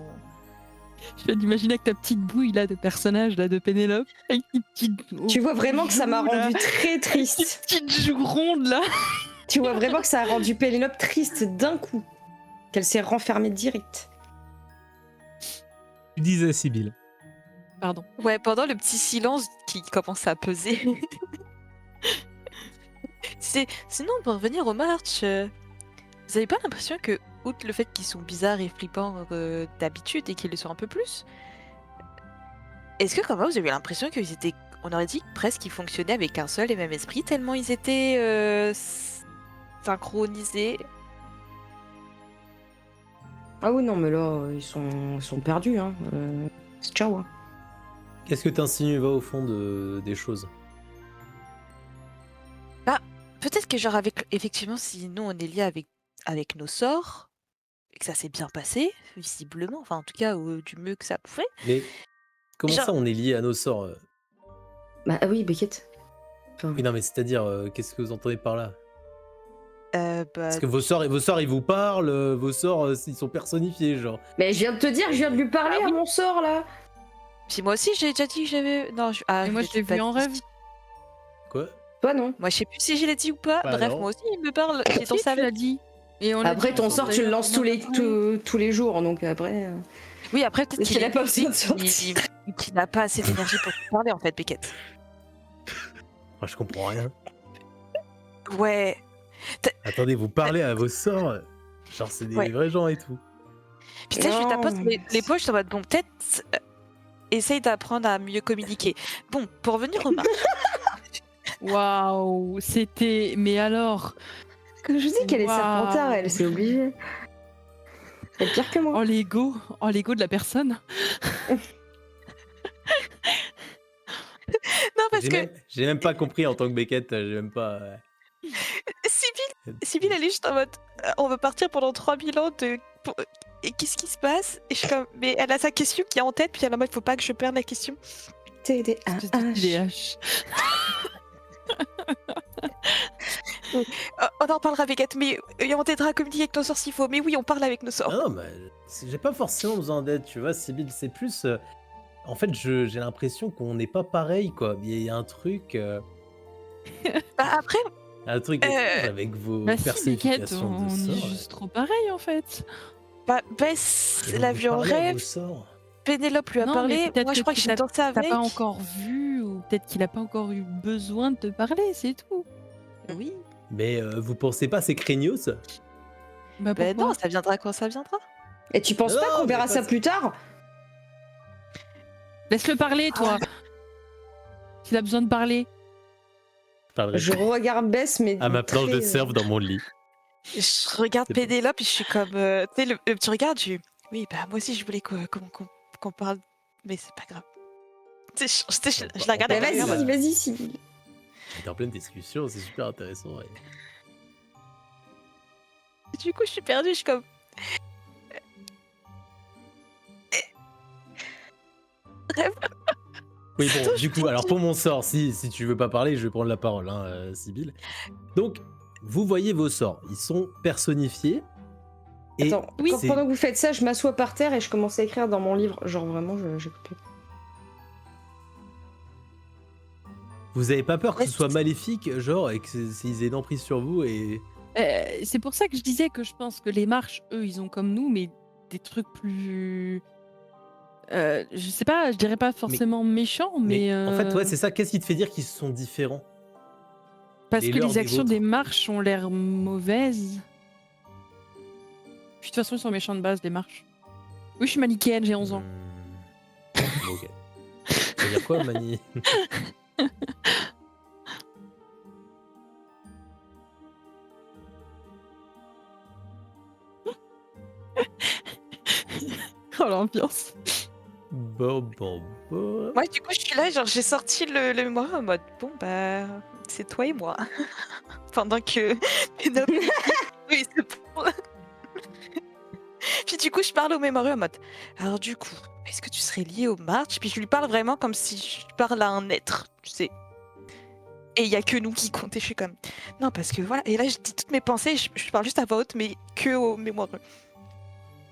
Je viens d'imaginer avec ta petite bouille là de personnage là de Pénélope. Avec tes petites... Tu vois vraiment que ça m'a joues, là. rendu très Tes triste. petites joues rondes là. Tu vois vraiment que ça a rendu Pénélope triste d'un coup. Qu'elle s'est renfermée direct. Tu disais, Sibylle. Pardon. ouais, pendant le petit silence qui commence à peser. Sinon, pour revenir aux marches, vous avez pas l'impression que, outre le fait qu'ils sont bizarres et flippants d'habitude et qu'ils le sont un peu plus, est-ce que quand même vous avez eu l'impression qu'ils étaient, on aurait dit presque qu'ils fonctionnaient avec un seul et même esprit, tellement ils étaient synchronisés? Ah oui, non, mais là, ils sont perdus. Hein. C'est ciao. Hein. Qu'est-ce que t'insinues, va au fond des choses? Peut-être que genre effectivement, si nous on est liés avec nos sorts, et que ça s'est bien passé, visiblement, enfin en tout cas du mieux que ça pouvait. Mais comment Genre- ça, on est lié à nos sorts? Bah oui, Beckett. Enfin, Oui, non, mais c'est-à-dire, qu'est-ce que vous entendez par là? Bah, Parce que vos sorts, ils vous parlent, vos sorts, ils sont personnifiés, genre. Mais je viens de te dire, je viens de lui parler Ah oui. à mon sort, là. puis moi aussi j'ai déjà dit que j'avais. Non, Et moi je l'ai vu en rêve. Quoi? Toi, non. Moi je sais plus si je l'ai dit ou pas. Bah Bref, non. moi aussi il me parle. Il est dans Si, sa tu l'as dit. Et on l'a Après, dit ton ensemble, sort, tu le d'ailleurs, lances on tous les jours, donc après... Oui, après peut-être Il qu'il a est pas besoin de épuisé, sortir. qu'il n'a pas assez d'énergie pour te parler en fait, Beckett. Moi, je comprends rien. Ouais. Attendez, vous parlez à vos sorts? Genre, c'est des Ouais. vrais gens et tout. Puis tu sais, je lui Non. tapote les poches, je suis en mode bon, peut-être essaye d'apprendre à mieux communiquer. Bon, pour revenir aux marches. Waouh, c'était. Mais alors, Que je dis qu'elle est Waouh. serpentard, elle, c'est obligé. Elle est pire que moi. en Lego de la personne. Non, parce J'ai que même pas compris en tant que Beckett, j'ai même pas. Sibylle, elle est juste en mode on va partir pendant 3000 ans et qu'est-ce qui se passe? Et je suis comme, mais elle a sa question qui est en tête, puis elle est en mode faut pas que je perde la question. Espèce de TDAH. On en parlera avec elle, mais on t'aidera à communiquer avec nos sorts s'il faut. Mais oui, on parle avec nos sorts. Non, mais j'ai pas forcément besoin d'aide, tu vois, Sibylle, c'est plus. En fait, j'ai l'impression qu'on n'est pas pareil, quoi. Il y a un truc. Bah, après, Un truc étrange avec vos Bah si, Beckett, personnifications on de est sorts. juste trop pareil en fait. Bess Et donc, l'a vous vu en parlez à vos rêve, sorts. Pénélope lui a Non, parlé, mais peut-être moi je que crois que tu j'ai dansé avec. T'as pas encore vu, ou peut-être qu'il a pas encore eu besoin de te parler, c'est tout. Oui. Mais vous pensez pas c'est craignos? Bah Ben pourquoi non, ça viendra quand ça viendra. Et tu penses Non, pas qu'on mais verra pas ça ça. plus tard? Laisse-le parler, toi. S'il a besoin de parler. Je parlerai Je regarde Bess, mais... à ma planche de très, surf dans mon lit. Je regarde C'est bon. Pénélope et je suis comme. Tu sais, le petit regard, je dis oui, bah moi aussi je voulais qu'on parle, mais c'est pas grave. Tu sais, je la regarde Bah, avec un regard en vas-y, mode, vas-y, Sibylle. On est en pleine discussion, c'est super intéressant. Ouais. Du coup, je suis perdue, je suis comme. Bref. Oui, bon, du coup, alors pour mon sort, si tu veux pas parler, je vais prendre la parole, hein, Sibylle. Donc, vous voyez vos sorts, ils sont personnifiés. Et Attends, Oui, c'est- pendant que vous faites ça, je m'assois par terre et je commence à écrire dans mon livre. Genre vraiment, j'écoute plus. vous avez pas peur que Ouais, ce soit maléfique, genre, et qu'ils aient une emprise sur vous et. C'est pour ça que je disais que je pense que les marches, eux, ils ont comme nous, mais des trucs plus. Je sais pas, je dirais pas forcément méchants, mais. En fait, ouais, c'est ça. Qu'est-ce qui te fait dire qu'ils sont différents? Parce les que leurs les des actions vôtres. des marches ont l'air mauvaises. Puis de toute façon, ils sont méchants de base, les marches. Oui, je suis manichéenne, j'ai 11 ans. Bon, ok. Ça veut dire quoi, Mani? Oh l'ambiance. Bon. Moi, du coup, je suis là, genre, j'ai sorti le mémoire en mode, bon, bah, c'est toi et moi. Pendant que Pénélope me dit, oui, c'est bon. Puis du coup, je parle au mémoire en mode, alors du coup, est-ce que tu serais lié au March? Puis je lui parle vraiment comme si je parle à un être, tu sais. Et il y a que nous qui comptent, et je suis comme, non, parce que voilà. Et là, je dis toutes mes pensées, je parle juste à voix haute, mais que au mémoire.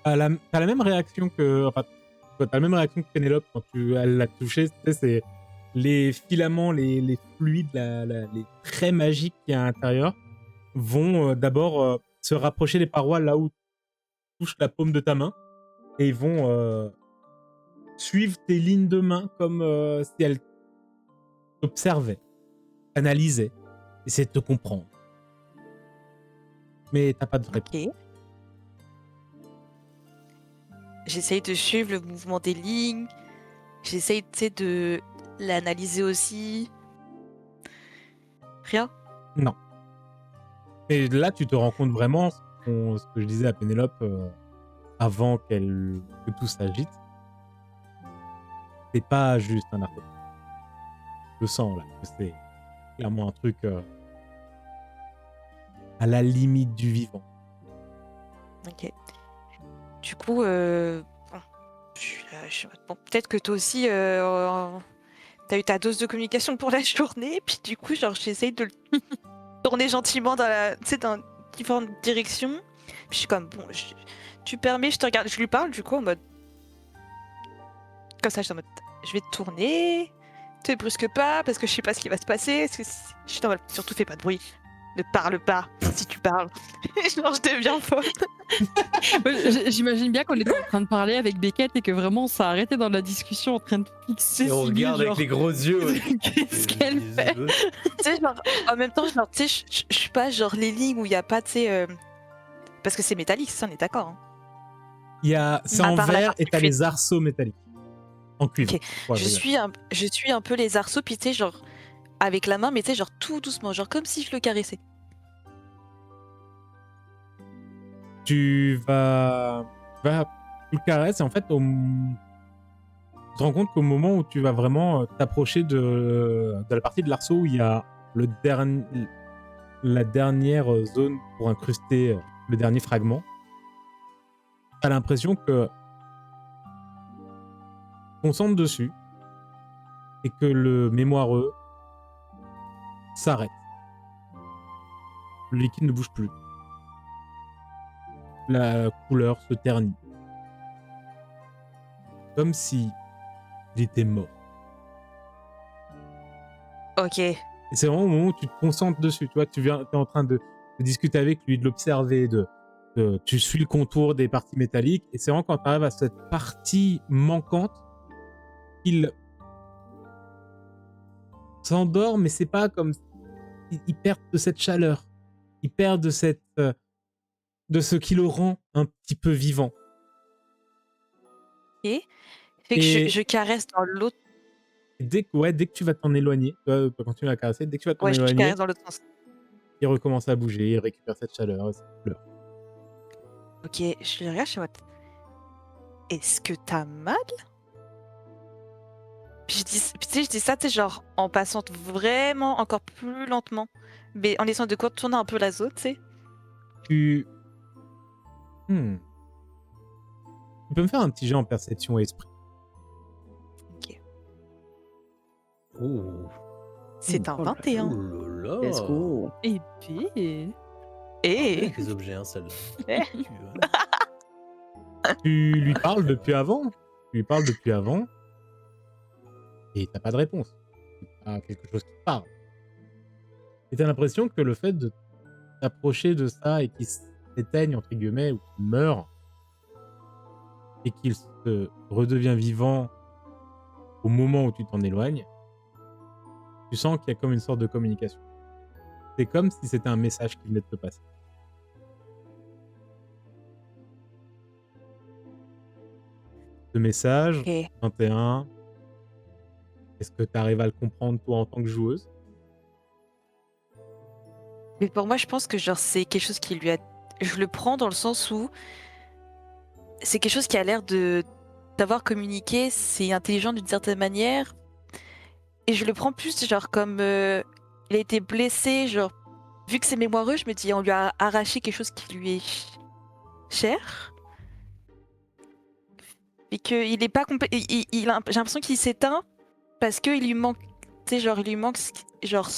T'as la même réaction que. Enfin, t'as la même réaction que Pénélope quand elle l'a touché. Tu sais, c'est les filaments, les fluides, les traits magiques qu'il y a à l'intérieur vont d'abord se rapprocher des parois là où touche la paume de ta main et ils vont suivre tes lignes de main comme si elles t'observaient, analysaient, essayaient de te comprendre. Mais t'as pas de vraie. Ok. J'essaye de suivre le mouvement des lignes. J'essaye, tu sais, de l'analyser aussi. Rien. Non. Mais là, tu te rends compte vraiment ce que je disais à Pénélope avant que tout s'agite. C'est pas juste un artefact. Je sens là que c'est clairement un truc à la limite du vivant. Ok. Du coup, bon, bon, peut-être que toi aussi, t'as eu ta dose de communication pour la journée, puis du coup, genre, j'essaye de le tourner gentiment dans différentes directions. Puis je suis comme, bon, tu permets, je te regarde, je lui parle, du coup, en mode. Comme ça, je suis en mode, je vais te tourner, te brusque pas, parce que je sais pas ce qui va se passer. Je suis en mode, surtout fais pas de bruit. Ne parle pas si tu parles. Genre, je deviens folle. J'imagine bien qu'on était en train de parler avec Beckett et que vraiment on s'est arrêté dans la discussion en train de fixer Et on Sibylle, regarde avec genre, les gros yeux. Ouais. qu'est-ce qu'elle fait? Tu sais, genre, en même temps, genre, tu sais, je suis pas genre les lignes où il y a pas, tu sais, parce que c'est métallique, ça, on est d'accord. Hein. C'est À en part la verre partie et t'as cuivre. les arceaux métalliques. En cuivre. Ok. Ouais, Je suis un peu les arceaux, puis tu sais, genre, avec la main, mais tu sais, genre, tout doucement, genre, comme si je le caressais. Tu tu le caresses et en fait, tu te rends compte qu'au moment où tu vas vraiment t'approcher de la partie de l'arceau où il y a la dernière zone pour incruster le dernier fragment, t'as l'impression que tu concentres dessus et que le mémoireux s'arrête. Le liquide ne bouge plus. La couleur se ternit. Comme si il était mort. Ok. Et c'est vraiment au moment où tu te concentres dessus. Tu vois, tu es en train de discuter avec lui, de l'observer, tu suis le contour des parties métalliques. Et c'est vraiment quand tu arrives à cette partie manquante qu'il s'endort, mais c'est pas comme il perd de cette chaleur. Il perd de ce qui le rend un petit peu vivant. Ok. Fait que Et- je caresse dans l'autre. Et dès que tu vas t'en éloigner, tu vas continuer à caresser, dès que tu vas t'en Ouais, je éloigner, caresse dans l'autre sens. il recommence à bouger, il récupère cette chaleur, cette couleur. Ok, je le regarde, je suis en mode. Est-ce que t'as mal? Puis je dis ça, tu sais, genre, en passant vraiment encore plus lentement, mais en essayant de contourner un peu la zone, tu sais. Tu peux me faire un petit jet en perception et esprit. Ok. Oh. C'est un Oh là 21. Oh là là. Let's go. Et puis... Et Avec les objets, hein, celle-là. Eh. Tu lui parles depuis avant. Tu lui parles depuis avant. Et t'as pas de réponse. C'est pas quelque chose qui te parle. Et t'as l'impression que le fait de t'approcher de ça et qu'il s'éteigne, entre guillemets, ou qu'il meurt, et qu'il se redevient vivant au moment où tu t'en éloignes, tu sens qu'il y a comme une sorte de communication. C'est comme si c'était un message qui venait de te passer. Ce message, Ok. 21, est-ce que tu arrives à le comprendre toi en tant que joueuse? Mais pour moi, je pense que genre c'est quelque chose qui lui a. Je le prends dans le sens où c'est quelque chose qui a l'air de savoir communiquer, c'est intelligent d'une certaine manière. Et je le prends plus genre comme il a été blessé, genre vu que c'est mémoireux, je me dis on lui a arraché quelque chose qui lui est cher. Et qu'il est pas j'ai l'impression qu'il s'éteint parce qu'il lui manque, tu sais, genre il lui manque genre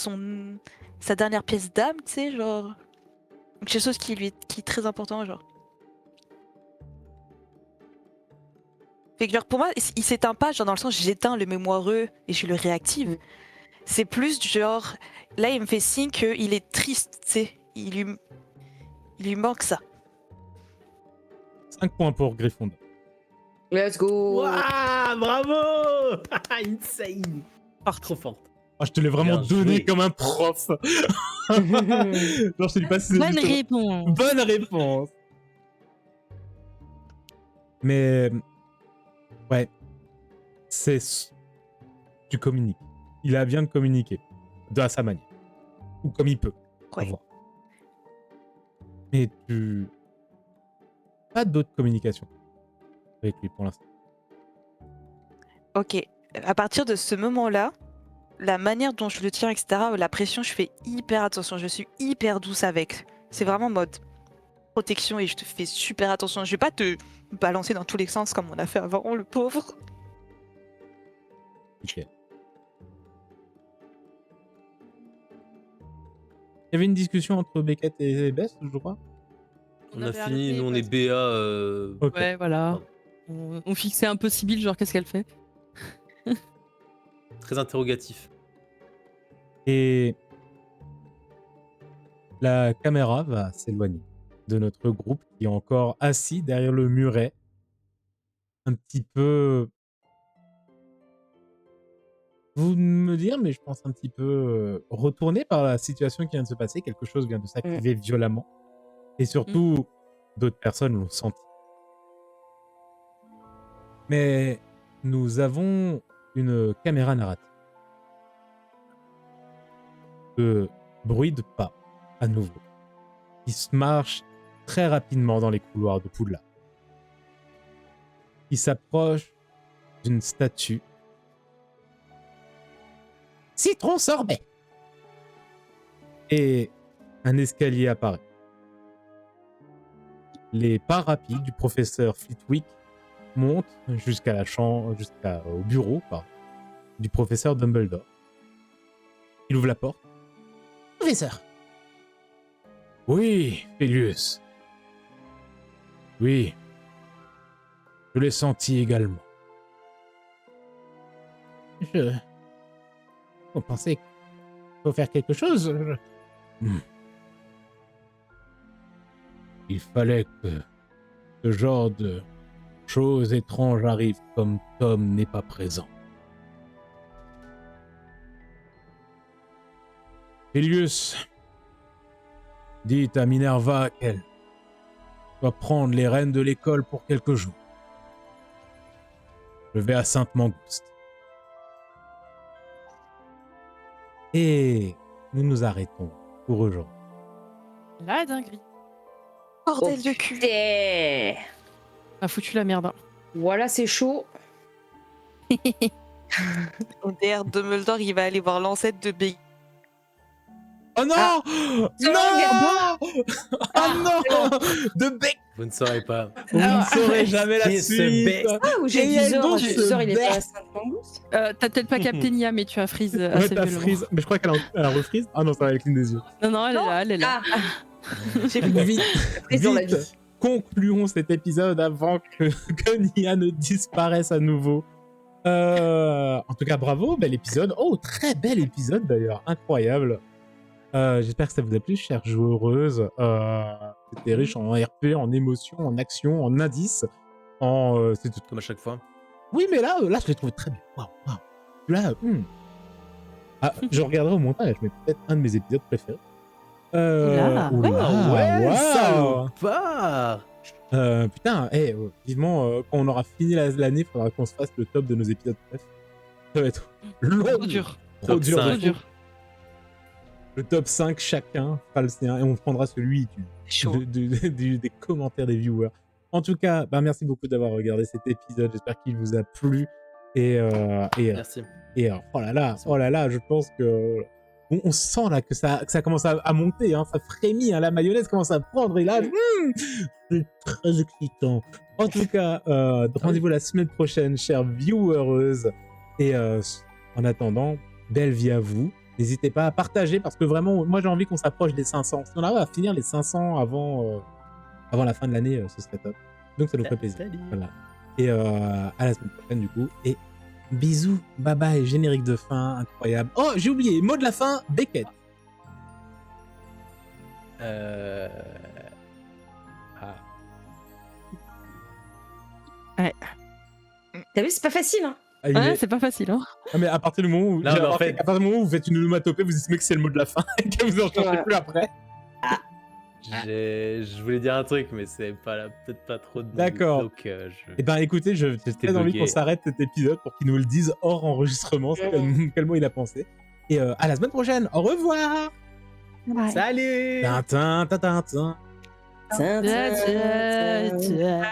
sa dernière pièce d'âme, tu sais, genre quelque chose qui est très important, genre. Fait que genre pour moi, il s'éteint pas genre dans le sens j'éteins le mémoireux et je le réactive. C'est plus genre là il me fait signe qu'il est triste, tu sais, il lui manque ça. 5 points pour Gryffondor. Let's go. Waouh, bravo. Insane. Trop fort. Ah, je te l'ai vraiment Bien donné joué. comme un prof. Genre, je te dis pas si c'est Bonne juste- réponse. Bonne réponse. Mais ouais, tu communiques. Il a bien de communiquer à sa manière ou comme il peut. À Ouais. voir. Mais pas d'autres communications avec lui pour l'instant. Ok, à partir de ce moment-là, la manière dont je le tiens, etc., la pression, je fais hyper attention, je suis hyper douce avec. C'est vraiment mode protection et je te fais super attention. Je vais pas te balancer dans tous les sens comme on a fait avant, le pauvre. Nickel. Il y avait une discussion entre Beckett et Bess, je crois. On a avait fini, arrêté nous on est parce- BA. Ok. Ouais, voilà. On fixait un peu Sibylle, genre qu'est-ce qu'elle fait. Très interrogatif. Et la caméra va s'éloigner de notre groupe qui est encore assis derrière le muret, un petit peu. Vous me dire, mais je pense un petit peu retourné par la situation qui vient de se passer. Quelque chose vient de s'activer violemment. Et surtout, d'autres personnes l'ont senti. Mais nous avons une caméra narrative. De bruit de pas, à nouveau, qui se marche très rapidement dans les couloirs de Poudlard. Qui s'approche d'une statue. Citron sorbet. Et un escalier apparaît. Les pas rapides du professeur Flitwick montent jusqu'à la chambre, jusqu'au bureau du professeur Dumbledore. Il ouvre la porte. Professeur. Oui, Filius. Oui. Je l'ai senti également. Vous pensez qu'il faut faire quelque chose? Il fallait que ce genre de choses étranges arrivent comme Tom n'est pas présent. Filius, dites à Minerva qu'elle doit prendre les rênes de l'école pour quelques jours. Je vais à Sainte-Mangouste. Et nous nous arrêtons pour aujourd'hui. La dinguerie. Bordel de cul. Putain. A foutu la merde. Voilà, c'est chaud. D'ailleurs, Dumbledore, il va aller voir l'ancêtre de Big. Oh non Ah. Non Ah, Oh non De bec. Vous ne saurez pas. Vous ne saurez jamais la Qui se suite. bec. Ah, où j'ai Et il y a 10 heures, donc j'ai ce 10 heures, il est pas à bec. 5 T'as peut-être pas capté Nia, mais tu as freeze Ouais, assez t'as violemment. freeze. Mais je crois qu'elle a refreeze. Ah non, ça va avec l'une des yeux. Non, elle est là, elle est là. Ah, Vite, prise dans la vite, vie. concluons cet épisode avant que Nia ne disparaisse à nouveau. En tout cas, bravo, bel épisode. Oh, très bel épisode d'ailleurs, incroyable. J'espère que ça vous a plu, chères joueuses. C'était riche en RP, en émotions, en actions, en indices, c'est tout. Comme à chaque fois. Oui, mais là, je l'ai trouvé très bien. Waouh, waouh. Là, Ah, je regarderai au montage, mais peut-être un de mes épisodes préférés. Oula. Waouh. Salopard. Putain, vivement, quand on aura fini l'année, il faudra qu'on se fasse le top de nos épisodes préf. Ça va être long. Trop dur. Trop Top dur. 5. Trop dur. Le top 5 chacun fera le sien et on prendra celui Chaud. des commentaires des viewers. En tout cas, merci beaucoup d'avoir regardé cet épisode. J'espère qu'il vous a plu. Merci. Oh là là, je pense que on sent là que ça commence à monter, hein, ça frémit, hein, la mayonnaise commence à prendre et là, c'est très excitant. En tout cas, rendez-vous la semaine prochaine, chers viewers. Et en attendant, belle vie à vous. N'hésitez pas à partager parce que vraiment, moi j'ai envie qu'on s'approche des 500. Si on arrive à finir les 500 avant la fin de l'année, ce serait top. Donc ça nous ferait plaisir. Salut. Voilà. Et à la semaine prochaine du coup. Et bisous, bye bye, générique de fin, incroyable. Oh, j'ai oublié, mot de la fin, Beckett. T'as vu, c'est pas facile, hein. Ah, il Ouais, est- c'est pas facile, hein. Ah, mais à partir du moment où, Non, mais en fait- à partir du moment où vous faites une onomatopée, vous estimez que c'est le mot de la fin et que vous en cherchez Ouais. plus après. Je voulais dire un truc, mais c'est peut-être pas trop de. D'accord. Donc, Eh ben écoutez, j'ai très envie bugué. qu'on s'arrête cet épisode pour qu'il nous le dise hors enregistrement, quel mot il a pensé. Et à la semaine prochaine, au revoir. Salut. Tintin, tintin, tintin. Tiens, tiens, tiens. Tiens.